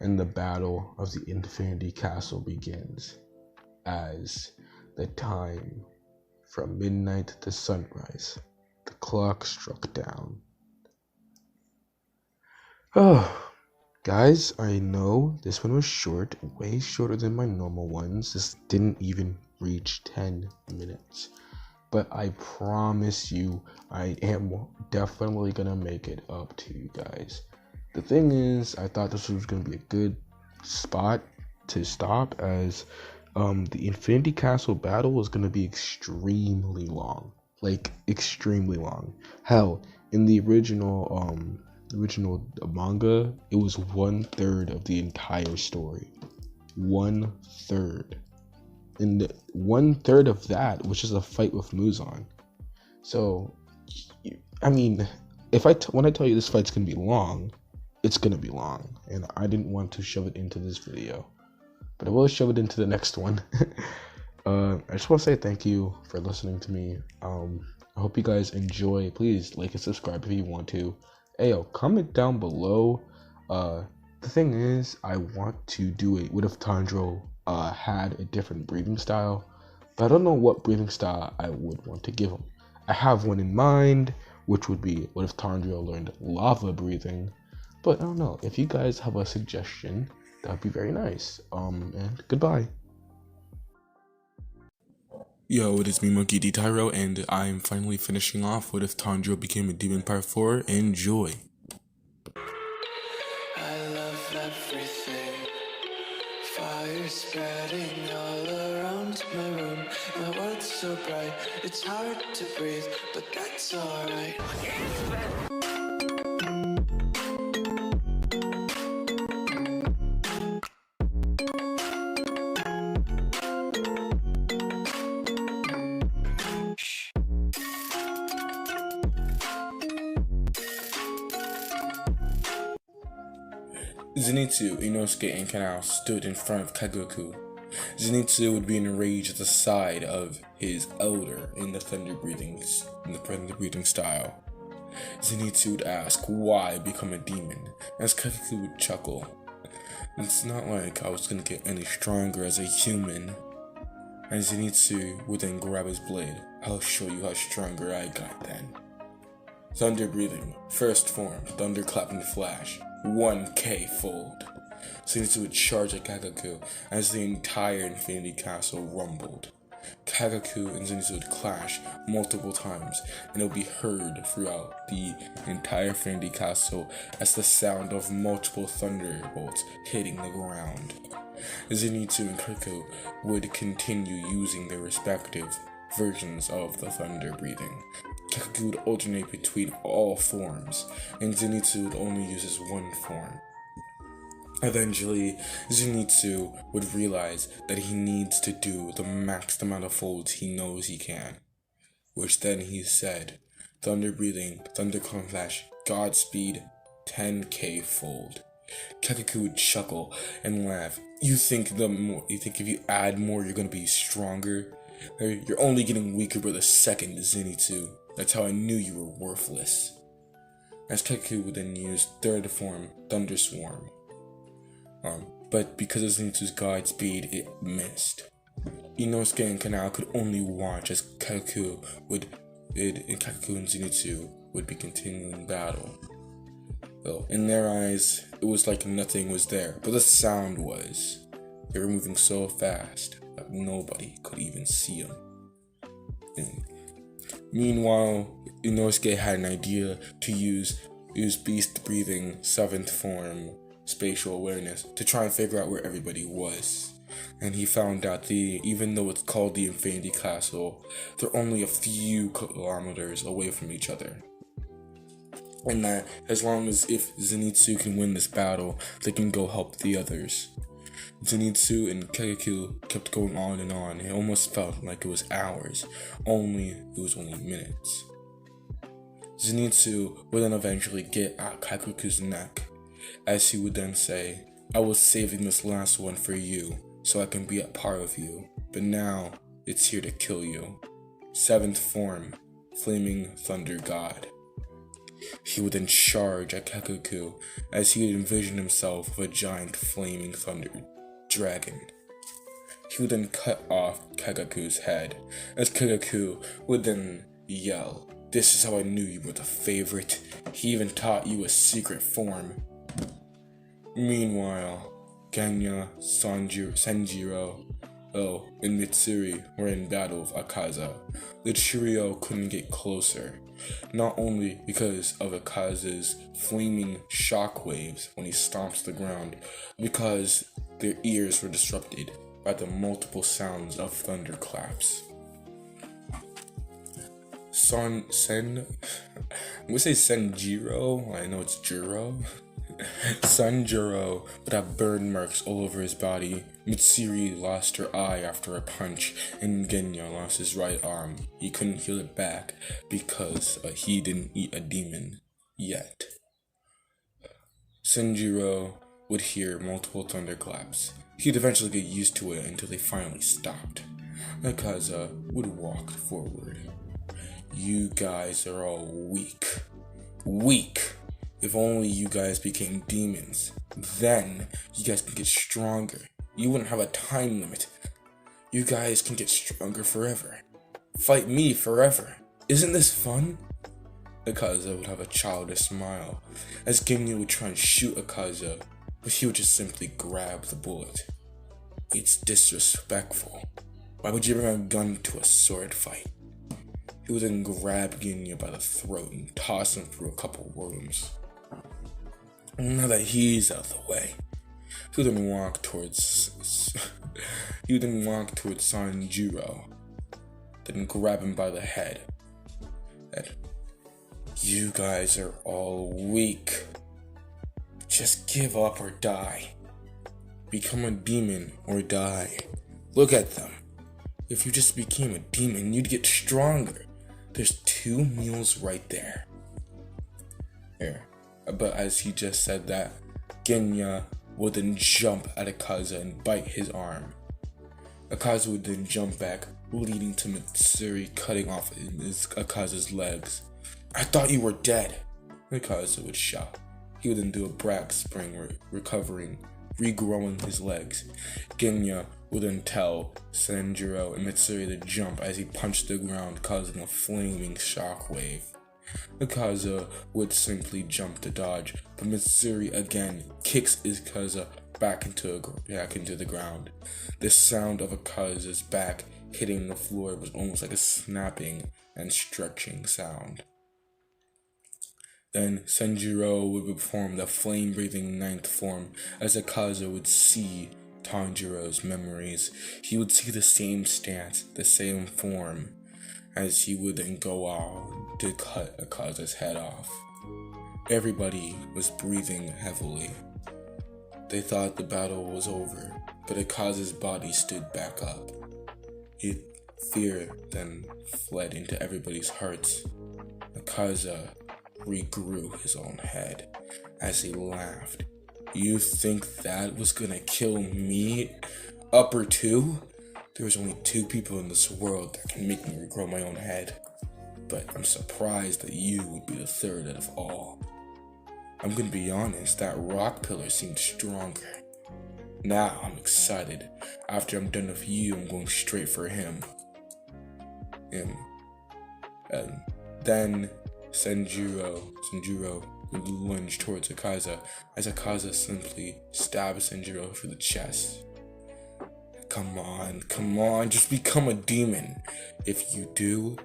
and the battle of the Infinity Castle begins, as the time from midnight to sunrise, the clock struck down. Oh, guys, I know this one was short, way shorter than my normal ones. This didn't even reach 10 minutes. But I promise you, I am definitely gonna make it up to you guys. The thing is, I thought this was gonna be a good spot to stop, as the Infinity Castle battle was gonna be extremely long, like extremely long. Hell, in the original manga, it was 1/3 of the entire story. 1/3. And 1/3 of that was just a fight with Muzan. So, I mean, when I tell you this fight's gonna be long, it's gonna be long, and I didn't want to shove it into this video, but I will shove it into the next one. I just want to say thank you for listening to me. I hope you guys enjoy. Please like and subscribe if you want to. Hey, comment down below. The thing is, I want to do it. What if Tanjiro had a different breathing style? But I don't know what breathing style I would want to give him. I have one in mind, which would be, what if Tanjiro learned lava breathing? But I don't know. If you guys have a suggestion, that would be very nice. And goodbye. Yo, it is me, Monkey D. Tyro, and I'm finally finishing off What If Tanjiro Became a Demon Part 4. Enjoy. I love everything. Fire spreading all around my room. My world's so bright, it's hard to breathe, but that's alright. Zenitsu, Inosuke, and Kanao stood in front of Kaigaku. Zenitsu would be enraged at the side of his elder in the thunder breathing style. Zenitsu would ask why become a demon, as Kaigaku would chuckle. It's not like I was gonna get any stronger as a human. And Zenitsu would then grab his blade. I'll show you how stronger I got then. Thunder breathing, first form, thunderclap and flash, 1K fold. Zenitsu would charge at Kaigaku as the entire Infinity Castle rumbled. Kaigaku and Zenitsu would clash multiple times, and it would be heard throughout the entire Infinity Castle as the sound of multiple thunderbolts hitting the ground. Zenitsu and Kaigaku would continue using their respective versions of the thunder breathing. Kaigaku would alternate between all forms, and Zenitsu would only use his one form. Eventually, Zenitsu would realize that he needs to do the max amount of folds he knows he can, which then he said, thunder breathing, thunderclap flash, Godspeed, 10K fold. Kaigaku would chuckle and laugh. You think if you add more you're gonna be stronger? You're only getting weaker by the second, Zenitsu. That's how I knew you were worthless. As Kaigaku would then use third form, Thunder Swarm. But because of Zenitsu's Godspeed, it missed. Inosuke and Kanao could only watch as Kaigaku and Zenitsu would be continuing battle. Well, in their eyes, it was like nothing was there, but the sound was. They were moving so fast that nobody could even see them. Meanwhile, Inosuke had an idea to use beast breathing 7th form spatial awareness to try and figure out where everybody was. And he found out even though it's called the Infinity Castle, they're only a few kilometers away from each other. and that as long as if Zenitsu can win this battle, they can go help the others. Zenitsu and Kagaku kept going on and on. It almost felt like it was hours, only it was only minutes. Zenitsu would then eventually get at Kagaku's neck, as he would then say, "I was saving this last one for you, so I can be a part of you, but now it's here to kill you." Seventh form, Flaming Thunder God. He would then charge at Kagaku as he would envision himself with a giant flaming thunder dragon. He would then cut off Kagaku's head as Kagaku would then yell, "This is how I knew you were the favorite. He even taught you a secret form." Meanwhile, Genya, Sanjiro, and Mitsuri were in battle with Akaza. The trio couldn't get closer, not only because of Akaza's flaming shockwaves when he stomps the ground, because their ears were disrupted by the multiple sounds of thunderclaps. I'm gonna say Sanjiro, I know it's Jiro. Sanjiro would have burn marks all over his body. Mitsuri lost her eye after a punch, and Genya lost his right arm. He couldn't heal it back because he didn't eat a demon yet. Sanjiro would hear multiple thunderclaps. He'd eventually get used to it until they finally stopped. Akaza would walk forward. "You guys are all weak. Weak! If only you guys became demons. Then you guys can get stronger. You wouldn't have a time limit. You guys can get stronger forever. Fight me forever. Isn't this fun?" Akaza would have a childish smile as Genya would try and shoot Akaza, but he would just simply grab the bullet. "It's disrespectful. Why would you bring a gun to a sword fight?" He would then grab Genya by the throat and toss him through a couple rooms. Now that he's out of the way, he would then walk towards Sanjiro, then grab him by the head. And, "You guys are all weak. Just give up or die. Become a demon or die. Look at them. If you just became a demon, you'd get stronger. There's 2 meals right there." Here. But as he just said that, Genya would then jump at Akaza and bite his arm. Akaza would then jump back, leading to Mitsuri cutting off Akaza's legs. "I thought you were dead," Akaza would shout. He would then do a back spring, regrowing his legs. Genya would then tell Sanjiro and Mitsuri to jump as he punched the ground, causing a flaming shockwave. Akaza would simply jump to dodge, but Mitsuri again kicks Akaza back into the ground. The sound of Akaza's back hitting the floor was almost like a snapping and stretching sound. Then Sanjiro would perform the flame-breathing 9th form as Akaza would see Tanjiro's memories. He would see the same stance, the same form, as he would then go on to cut Akaza's head off. Everybody was breathing heavily. They thought the battle was over, but Akaza's body stood back up. Fear then fled into everybody's hearts. Akaza regrew his own head as he laughed. "You think that was gonna kill me, Upper 2? There's only 2 people in this world that can make me regrow my own head. But I'm surprised that you would be the 3rd out of all. I'm gonna be honest, that rock pillar seemed stronger. Now I'm excited. After I'm done with you, I'm going straight for him." And then Sanjiro would lunge towards Akaza as Akaza simply stabs Sanjiro through the chest. Come on, just become a demon. If you do,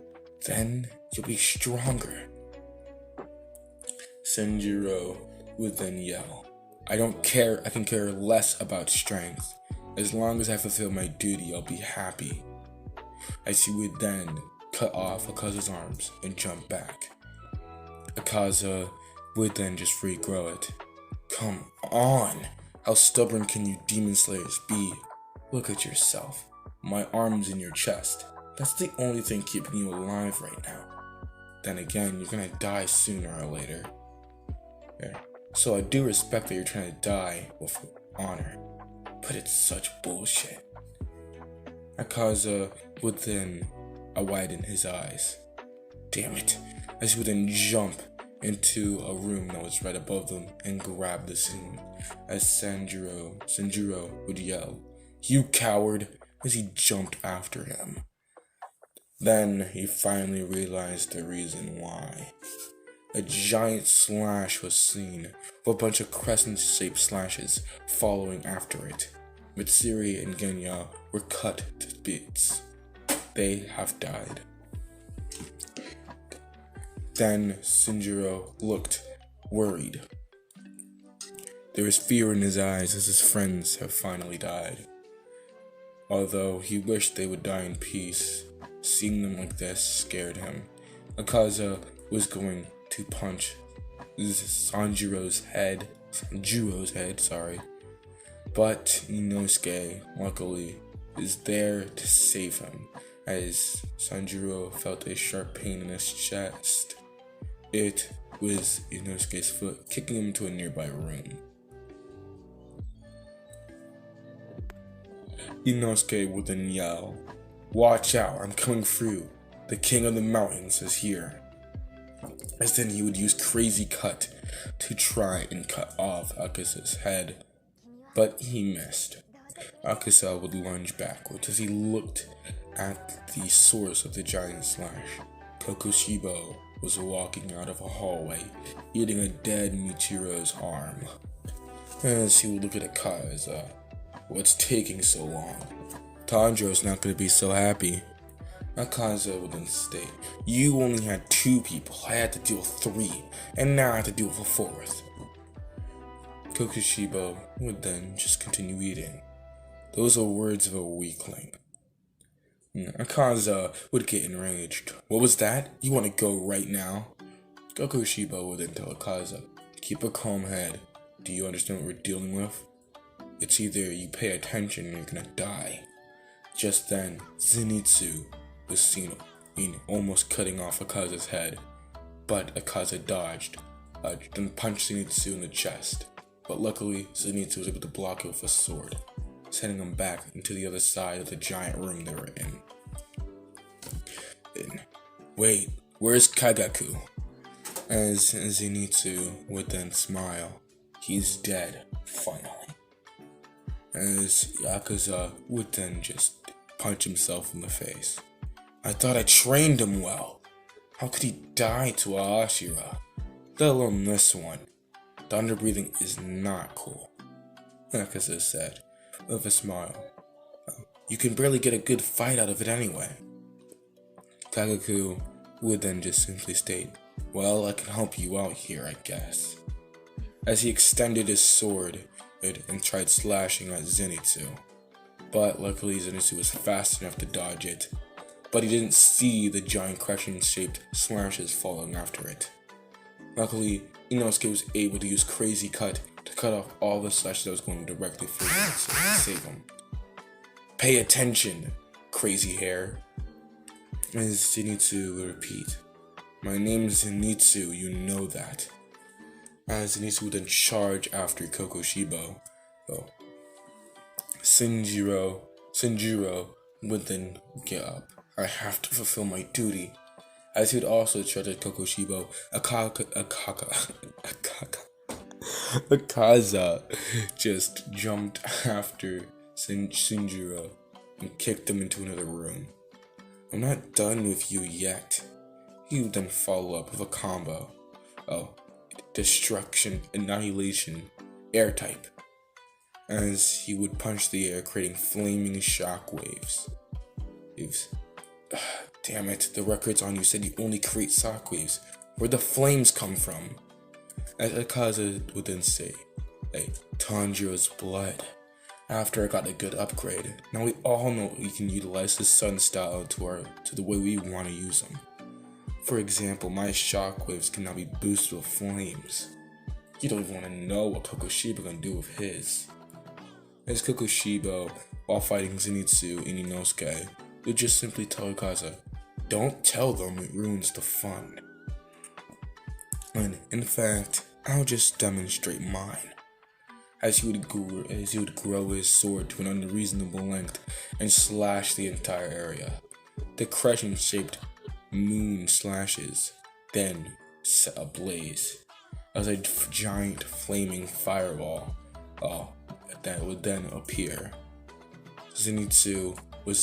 then you'll be stronger." Sanjiro would then yell, "I don't care, I can care less about strength. As long as I fulfill my duty, I'll be happy." As he would then cut off Akaza's arms and jump back. Akaza would then just regrow it. Come on! How stubborn can you demon slayers be? Look at yourself. My arm's in your chest. That's the only thing keeping you alive right now. Then again, you're gonna die sooner or later. Yeah. So I do respect that you're trying to die with honor, but it's such bullshit. Akaza would then widen his eyes. Damn it. As he would then jump into a room that was right above them and grab the scene. As Sanjuro would yell, "You coward!" as he jumped after him. Then he finally realized the reason why. A giant slash was seen, with a bunch of crescent-shaped slashes following after it. Mitsuri and Genya were cut to bits. They have died. Then Sanjuro looked worried. There was fear in his eyes as his friends have finally died. Although he wished they would die in peace, seeing them like this scared him. Akaza was going to punch Sanjuro's head, but Inosuke, luckily, is there to save him, as Sanjuro felt a sharp pain in his chest. It was Inosuke's foot kicking him to a nearby room. Inosuke would then yell, "Watch out, I'm coming through. The king of the mountains is here." As then he would use Crazy Cut to try and cut off Akasa's head, but he missed. Akasa would lunge backwards as he looked at the source of the giant slash. Kokoshibo was walking out of a hallway, eating a dead Michiro's arm. As he would look at Akaza, "What's taking so long? Tanjiro's not going to be so happy." Akaza would then state, "You only had 2 people, I had to deal with 3, and now I have to deal with a 4th. Kokoshibo would then just continue eating. Those are words of a weakling. Akaza would get enraged. "What was that? You want to go right now?" Kokoshibo would then tell Akaza, "Keep a calm head. Do you understand what we're dealing with? It's either you pay attention or you're gonna die." Just then, Zenitsu was seen almost cutting off Akaza's head, but Akaza dodged, then punched Zenitsu in the chest. But luckily, Zenitsu was able to block it with a sword, sending him back into the other side of the giant room they were in. "Wait, where's Kagaku?" As Zenitsu would then smile, "He's dead, finally." As Yakuza would then just punch himself in the face. "I thought I trained him well. How could he die to Ashira? Let alone this one. Thunder breathing is not cool," Yakuza said with a smile. "You can barely get a good fight out of it anyway." Kagaku would then just simply state, "Well, I can help you out here, I guess." As he extended his sword and tried slashing at Zenitsu. But luckily Zenitsu was fast enough to dodge it. But he didn't see the giant crescent-shaped slashes following after it. Luckily, Inosuke was able to use Crazy Cut to cut off all the slashes that was going directly for Zenitsu to save him. "Pay attention, crazy hair." As Zenitsu would repeat, "My name's Zenitsu, you know that." As Zenitsu would then charge after Kokoshibo. Sanjuro would then get up. "I have to fulfill my duty." As he would also charge at Kokoshibo, Akaza just jumped after Sanjuro and kicked him into another room. "I'm not done with you yet." He would then follow up with a combo. Destruction, Annihilation, Air type. As he would punch the air, creating flaming shockwaves. Damn it, the records on you said you only create shockwaves. Where'd the flames come from? As Akaza would then say, "Hey, Tanjiro's blood. After I got a good upgrade, now we all know we can utilize his sun style to the way we want to use him. For example, my shockwaves can now be boosted with flames. You don't even want to know what Kokushiba can do with his. As Kokushiba, while fighting Zenitsu and Inosuke, would just simply tell Akaza, "Don't tell them, it ruins the fun." And in fact, I'll just demonstrate mine. As he would grow his sword to an unreasonable length and slash the entire area. The crescent-shaped moon slashes then set ablaze as a giant flaming fireball that would then appear. Zenitsu and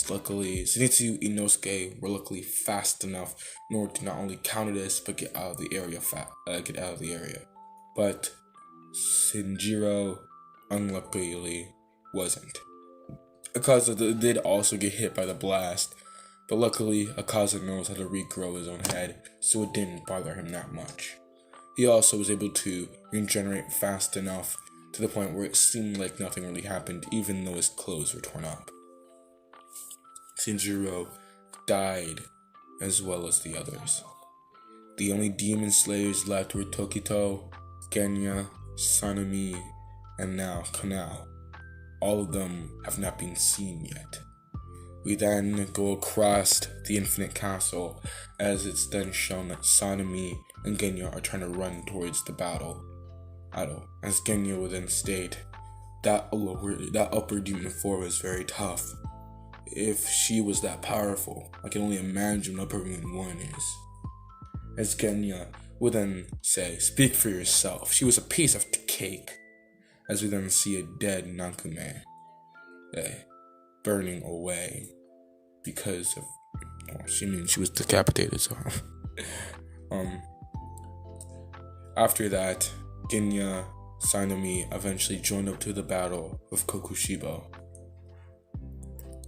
Inosuke were luckily fast enough in order to not only counter this but get out of the area. But Tanjiro unluckily wasn't. Akaza did also get hit by the blast, but luckily Akaza knows how to regrow his own head, so it didn't bother him that much. He also was able to regenerate fast enough to the point where it seemed like nothing really happened, even though his clothes were torn up. Tanjiro died as well as the others. The only demon slayers left were Tokito, Genya, Sanemi, and now Kanao. All of them have not been seen yet. We then go across the Infinite Castle, as it's then shown that Sanemi and Genya are trying to run towards the battle. As Genya would then state, that upper demon form is very tough. If she was that powerful, I can only imagine what upper demon 1 is. As Genya would then say, "Speak for yourself, she was a piece of cake." As we then see a dead Nakume burning away because of, she was decapitated, so after that, Genya, Sanemi eventually joined up to the battle with Kokushibo.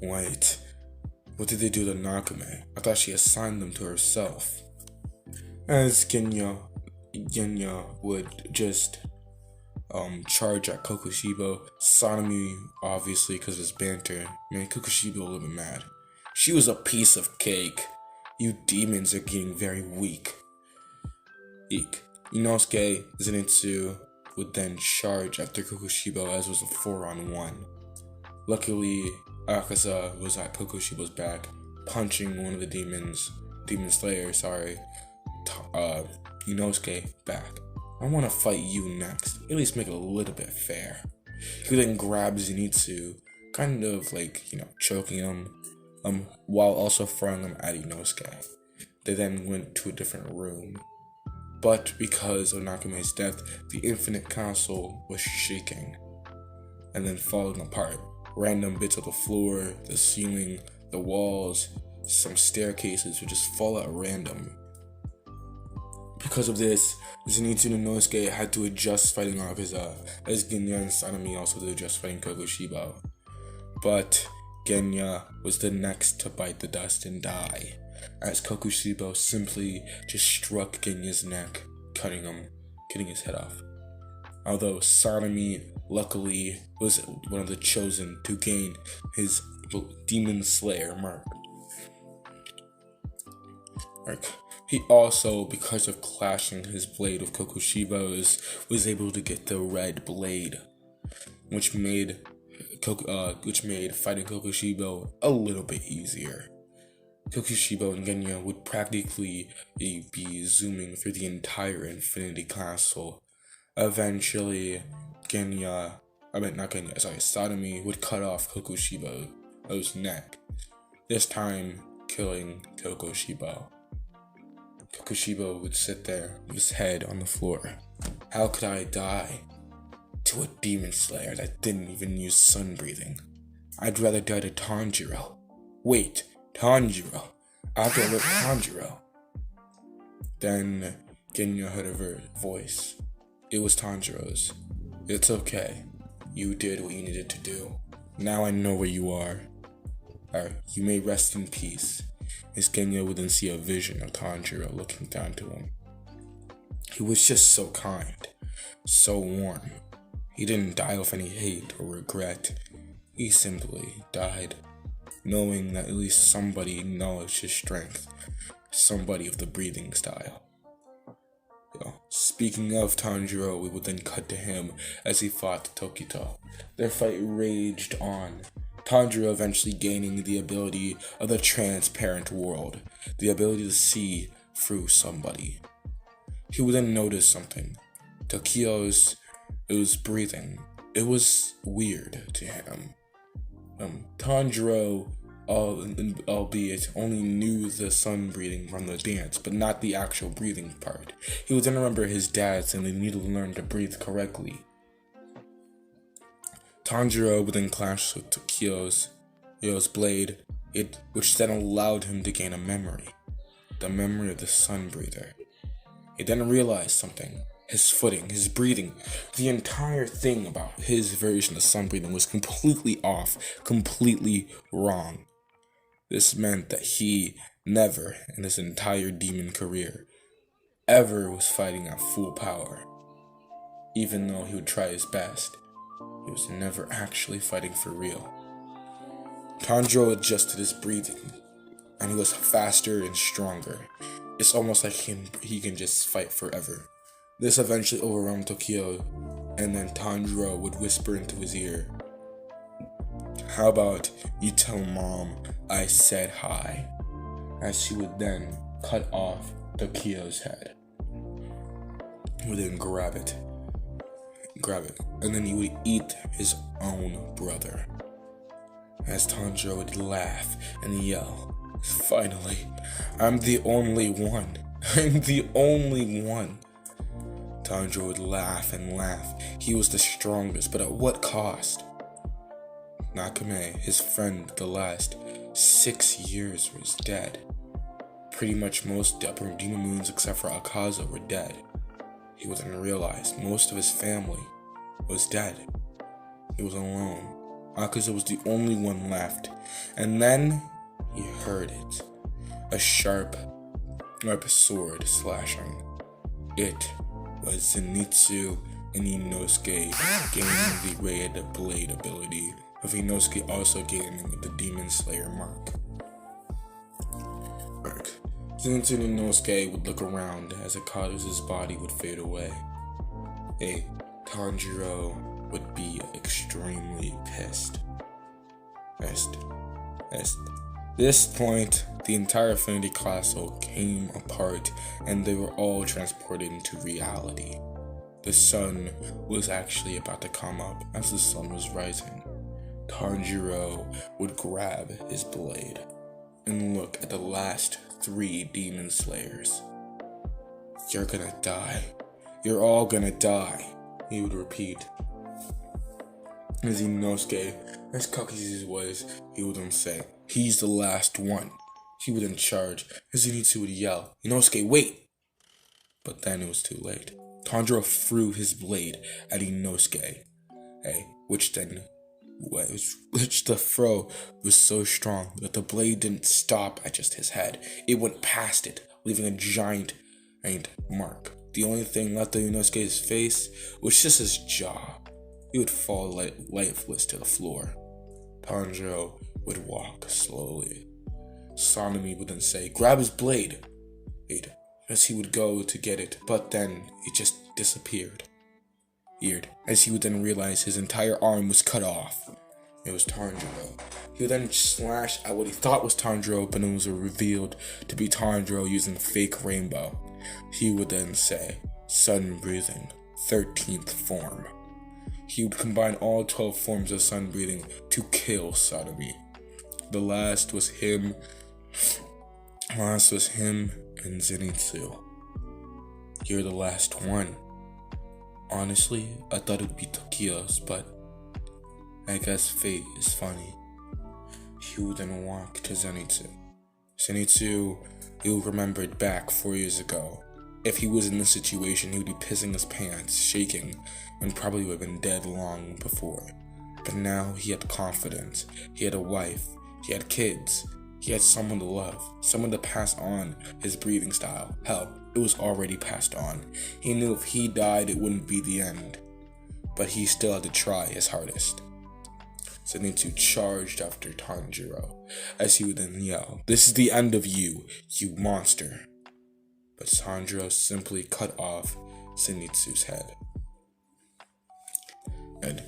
Wait, what did they do to Nakume? I thought she assigned them to herself. As Genya would just charge at Kokushibo. Sanemi, obviously, because of his banter, made Kokushibo a little bit mad. "She was a piece of cake. You demons are getting very weak." Inosuke Zenitsu would then charge after Kokushibo, as was a 4-on-1. Luckily, Akaza was at Kokushibo's back, punching one of the demon slayers, Inosuke back. "I want to fight you next. At least make it a little bit fair." He then grabs Zenitsu, kind of choking him, while also throwing him at Inosuke. They then went to a different room. But because of Nakume's death, the Infinite Castle was shaking and then falling apart. Random bits of the floor, the ceiling, the walls, some staircases would just fall at random. Because of this, Zenitsu and Inosuke had to adjust fighting Akaza, as Genya and Sanemi also did adjust fighting Kokushibo. But Genya was the next to bite the dust and die, as Kokushibo simply just struck Genya's neck, cutting his head off. Although Sanemi, luckily, was one of the chosen to gain his Demon Slayer mark. He also, because of clashing his blade with Kokushibo's, was able to get the red blade, which made fighting Kokushibo a little bit easier. Kokushibo and Genya would practically be zooming through the entire Infinity Castle. Eventually, Sanemi would cut off Kokushibo's neck, this time killing Kokushibo. Kokushibo would sit there with his head on the floor. "How could I die? To a demon slayer that didn't even use sun breathing. I'd rather die to Tanjiro. Wait, Tanjiro. I have to alert Tanjiro." Then Genya heard a voice. It was Tanjiro's. "It's okay. You did what you needed to do. Now I know where you are. You may rest in peace." As Genya would then see a vision of Tanjiro looking down to him. He was just so kind, so warm. He didn't die with any hate or regret. He simply died, knowing that at least somebody acknowledged his strength, somebody of the breathing style. Speaking of Tanjiro, we would then cut to him as he fought Tokito. Their fight raged on, Tanjiro eventually gaining the ability of the transparent world, the ability to see through somebody. He would then notice something. Tokito's breathing. It was weird to him. Tanjiro, albeit, only knew the sun breathing from the dance, but not the actual breathing part. He would then remember his dad saying they need to learn to breathe correctly. Tanjiro would then clash with Tokito's blade, which then allowed him to gain a memory. The memory of the sun breather. He then realized something. His footing, his breathing, the entire thing about his version of sun breathing was completely off, completely wrong. This meant that he never, in his entire demon career, ever was fighting at full power. Even though he would try his best, he was never actually fighting for real. Tanjiro adjusted his breathing, and he was faster and stronger. It's almost like he can just fight forever. This eventually overwhelmed Tokito, and then Tanjiro would whisper into his ear, "How about you tell Mom I said hi?" As she would then cut off Tokito's head. He would then grab it, and then he would eat his own brother. As Tanjiro would laugh and yell, "Finally, I'm the only one. I'm the only one." Tanjiro would laugh and laugh. He was the strongest, but at what cost? Nakame, his friend the last 6 years, was dead. Pretty much most upper demon moons except for Akaza were dead. He would then realize most of his family was dead. He was alone. Akaza was the only one left. And then he heard it. A sharp sword slashing. It was Zenitsu and Inosuke gaining the Red Blade ability, with Inosuke also gaining the Demon Slayer mark. Zenitsu and Inosuke would look around as Akaza's body would fade away. Tanjiro would be extremely pissed. At this point, the entire Infinity Castle came apart and they were all transported into reality. The sun was actually about to come up as the sun was rising. Tanjiro would grab his blade and look at the last 3 demon slayers. "You're gonna die. You're all gonna die," he would repeat. As Inosuke, as cocky as he was, he would then say, "He's the last one." He would then charge, as Zenitsu would yell, "Inosuke, wait!" But then it was too late. Tanjiro threw his blade at Inosuke, which the throw was so strong that the blade didn't stop at just his head. It went past it, leaving a giant mark. The only thing left of Inosuke's face was just his jaw. He would fall lifeless to the floor. Tanjiro would walk slowly. Sanemi would then say, "Grab his blade," as he would go to get it, but then it just disappeared. As he would then realize his entire arm was cut off. It was Tanjiro. He would then slash at what he thought was Tanjiro, but it was revealed to be Tanjiro using fake rainbow. He would then say, "Sun breathing, 13th form." He would combine all 12 forms of sun breathing to kill Sanemi. The last was him and Zenitsu. "You're the last one." Honestly, I thought it would be Tokito's, but I guess fate is funny. He would then walk to Zenitsu. Zenitsu, he remembered back 4 years ago. If he was in this situation, he would be pissing his pants, shaking, and probably would have been dead long before. But now he had confidence. He had a wife. He had kids. He had someone to love, someone to pass on his breathing style. Hell, it was already passed on. He knew if he died, it wouldn't be the end. But he still had to try his hardest. Zenitsu charged after Tanjiro, as he would then yell, "This is the end of you, you monster!" But Tanjiro simply cut off Zenitsu's head. And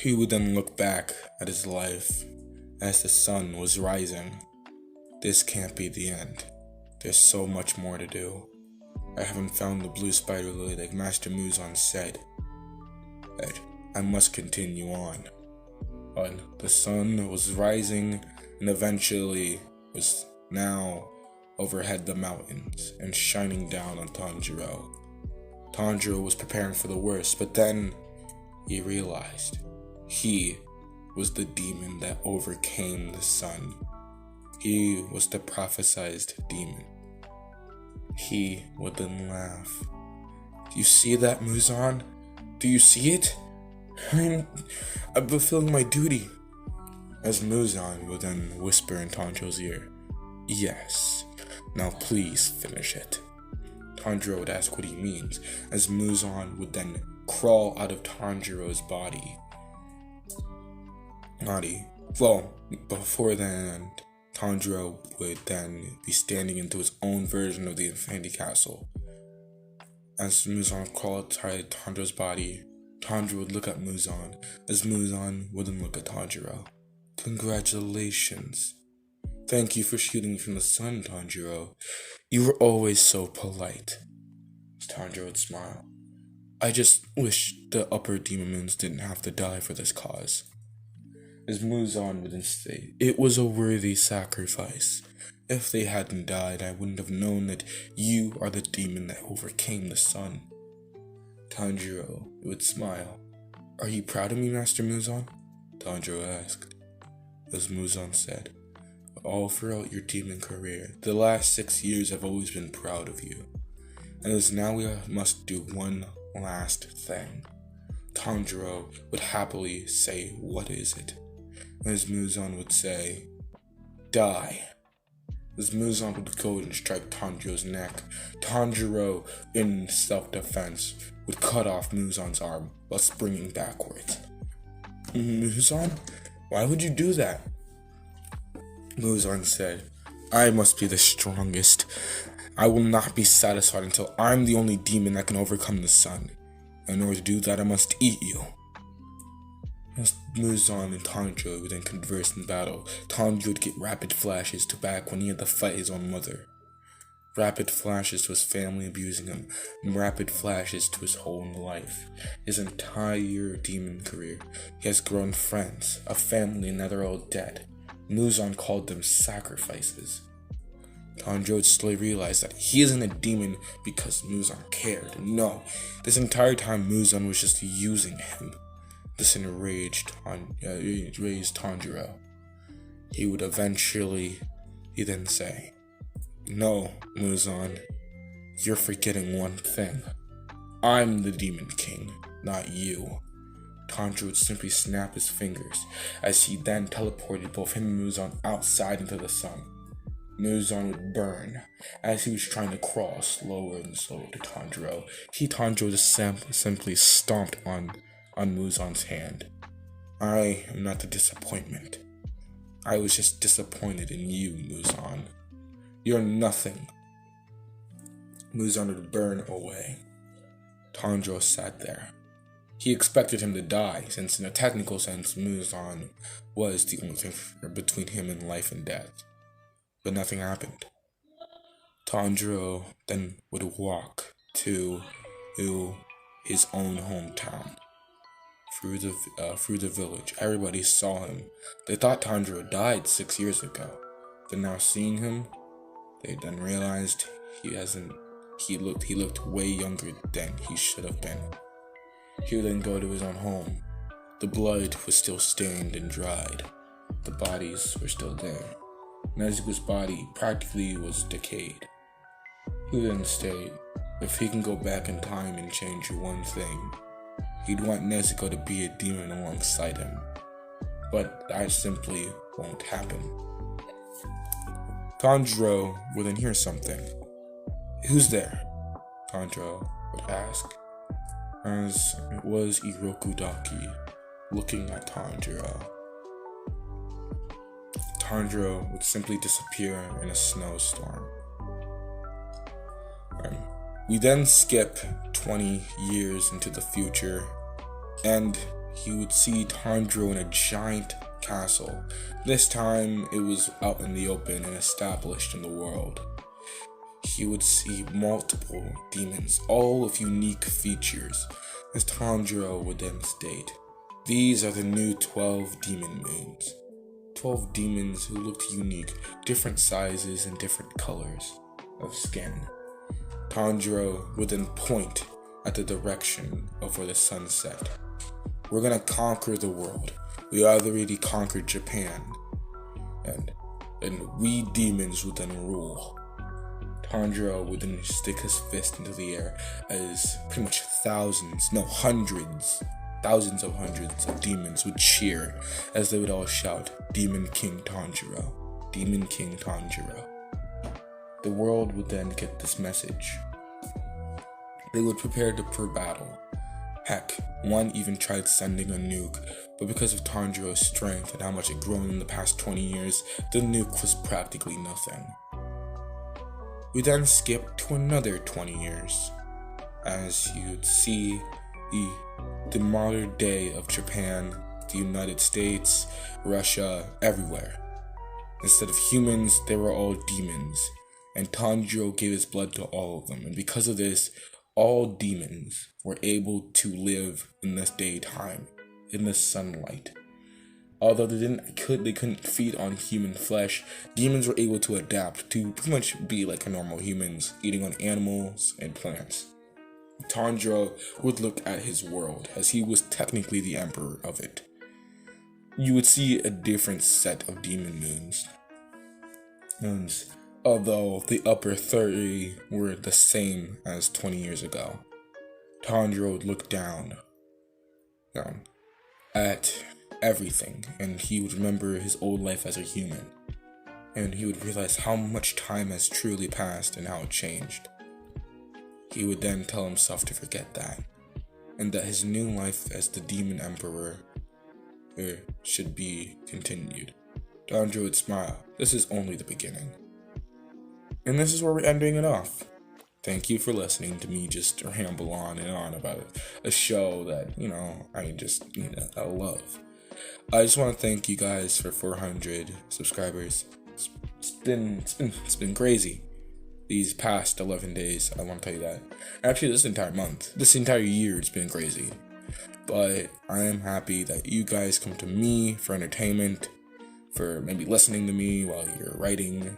he would then look back at his life as the sun was rising. This can't be the end. There's so much more to do. I haven't found the blue spider lily like Master Muzan said. But I must continue on. But the sun was rising and eventually was now overhead the mountains and shining down on Tanjiro. Tanjiro was preparing for the worst, but then he realized he was the demon that overcame the sun. He was the prophesized demon. He would then laugh. "Do you see that, Muzan? Do you see it? I'm fulfilling my duty." As Muzan would then whisper in Tanjiro's ear, "Yes, now please finish it." Tanjiro would ask what he means, as Muzan would then crawl out of Tanjiro's body. Well, before then, Tanjiro would then be standing into his own version of the Infinity Castle. As Muzan crawled outside Tanjiro's body, Tanjiro would look at Muzan, as Muzan would then look at Tanjiro. "Congratulations. Thank you for shooting from the sun, Tanjiro. You were always so polite." As Tanjiro would smile. "I just wish the upper demon moons didn't have to die for this cause." As Muzan would then say, "It was a worthy sacrifice. If they hadn't died, I wouldn't have known that you are the demon that overcame the sun." Tanjiro would smile. "Are you proud of me, Master Muzan?" Tanjiro asked. As Muzan said, "All throughout your demon career, the last 6 years I've always been proud of you. And as now we must do one last thing." Tanjiro would happily say, "What is it?" As Muzan would say, "Die." As Muzan would go and strike Tanjiro's neck, Tanjiro, in self-defense, would cut off Muzan's arm while springing backwards. "Muzan, why would you do that?" Muzan said, "I must be the strongest. I will not be satisfied until I'm the only demon that can overcome the sun. In order to do that, I must eat you." As Muzan and Tanjiro would then converse in battle, Tanjiro would get rapid flashes to back when he had to fight his own mother. Rapid flashes to his family abusing him, and rapid flashes to his whole life. His entire demon career, he has grown friends, a family, and now they're all dead. Muzan called them sacrifices. Tanjiro would slowly realize that he isn't a demon because Muzan cared. No, this entire time Muzan was just using him. This enraged Tanjiro. He would eventually, then say, "No, Muzan, you're forgetting one thing. I'm the Demon King, not you." Tanjiro would simply snap his fingers, as he then teleported both him and Muzan outside into the sun. Muzan would burn, as he was trying to crawl slower and slower to Tanjiro. Tanjiro just simply stomped on Muzan's hand. "I am not the disappointment. I was just disappointed in you, Muzan. You're nothing." Muzan would burn away. Tanjiro sat there. He expected him to die, since in a technical sense, Muzan was the only thing between him and life and death. But nothing happened. Tanjiro then would walk to his own hometown. Through the village, everybody saw him. They thought Tanjiro died 6 years ago. But now seeing him, they then realized he looked way younger than he should have been. He would then go to his own home. The blood was still stained and dried. The bodies were still there. Nezuko's body practically was decayed. He would then state, if he can go back in time and change one thing, he'd want Nezuko to be a demon alongside him. But that simply won't happen. Tanjiro would then hear something. "Who's there?" Tanjiro would ask, as it was Irokudaki looking at Tanjiro. Tanjiro would simply disappear in a snowstorm. We then skip 20 years into the future, and he would see Tanjiro in a giant castle. This time, it was out in the open and established in the world. He would see multiple demons, all with unique features, as Tanjiro would then state. These are the new 12 demon moons. 12 demons who looked unique, different sizes and different colors of skin. Tanjiro would then point at the direction of where the sun set. We're gonna conquer the world. We already conquered Japan. And we demons would then rule. Tanjiro would then stick his fist into the air as pretty much thousands of demons would cheer as they would all shout, Demon King Tanjiro, Demon King Tanjiro. The world would then get this message. They would prepare for battle. Heck, one even tried sending a nuke, but because of Tanjiro's strength and how much it grown in the past 20 years, the nuke was practically nothing. We then skip to another 20 years, as you'd see the modern day of Japan, the United States, Russia, everywhere. Instead of humans, they were all demons, and Tanjiro gave his blood to all of them, and because of this, all demons were able to live in this daytime, in the sunlight. Although they couldn't feed on human flesh, demons were able to adapt to pretty much be like normal humans, eating on animals and plants. Tanjiro would look at his world, as he was technically the emperor of it. You would see a different set of demon moons. And although the upper 30 were the same as 20 years ago, Tanjiro would look down at everything, and he would remember his old life as a human, and he would realize how much time has truly passed and how it changed. He would then tell himself to forget that, and that his new life as the Demon Emperor should be continued. Tanjiro would smile. This is only the beginning. And this is where we're ending it off. Thank you for listening to me just ramble on and on about a show that, I love. I just want to thank you guys for 400 subscribers. It's been crazy these past 11 days. I want to tell you that. Actually, this entire month, this entire year, it's been crazy. But I am happy that you guys come to me for entertainment, for maybe listening to me while you're writing.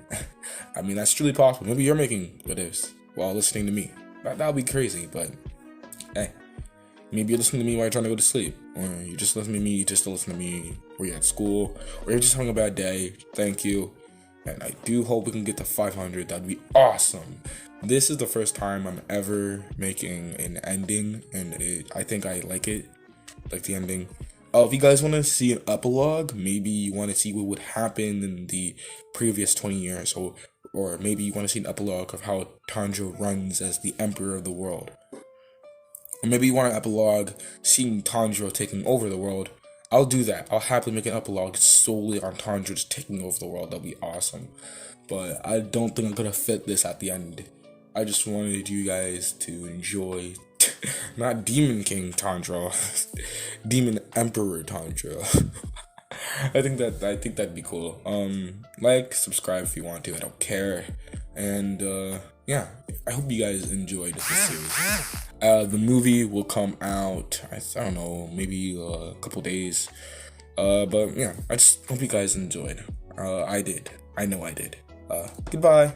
I mean, that's truly possible. Maybe you're making videos while listening to me. That would be crazy, but hey. Maybe you're listening to me while you're trying to go to sleep, or you're just listening to me just to listen to me, or you're at school, or you're just having a bad day. Thank you. And I do hope we can get to 500. That'd be awesome. This is the first time I'm ever making an ending, and I think I like it. Like the ending. If you guys want to see an epilogue, maybe you want to see what would happen in the previous 20 years, or maybe you want to see an epilogue of how Tanjiro runs as the emperor of the world. Or maybe you want an epilogue seeing Tanjiro taking over the world. I'll do that. I'll happily make an epilogue solely on Tanjiro just taking over the world. That'll be awesome. But I don't think I'm going to fit this at the end. I just wanted you guys to enjoy, not Demon King Tanjiro, Demon Emperor Tanjiro. I think that'd be cool. Like, subscribe if you want to. I don't care. And yeah, I hope you guys enjoyed this series. The movie will come out, I don't know, maybe a couple days. But yeah, I just hope you guys enjoyed. I did. I know I did. Goodbye.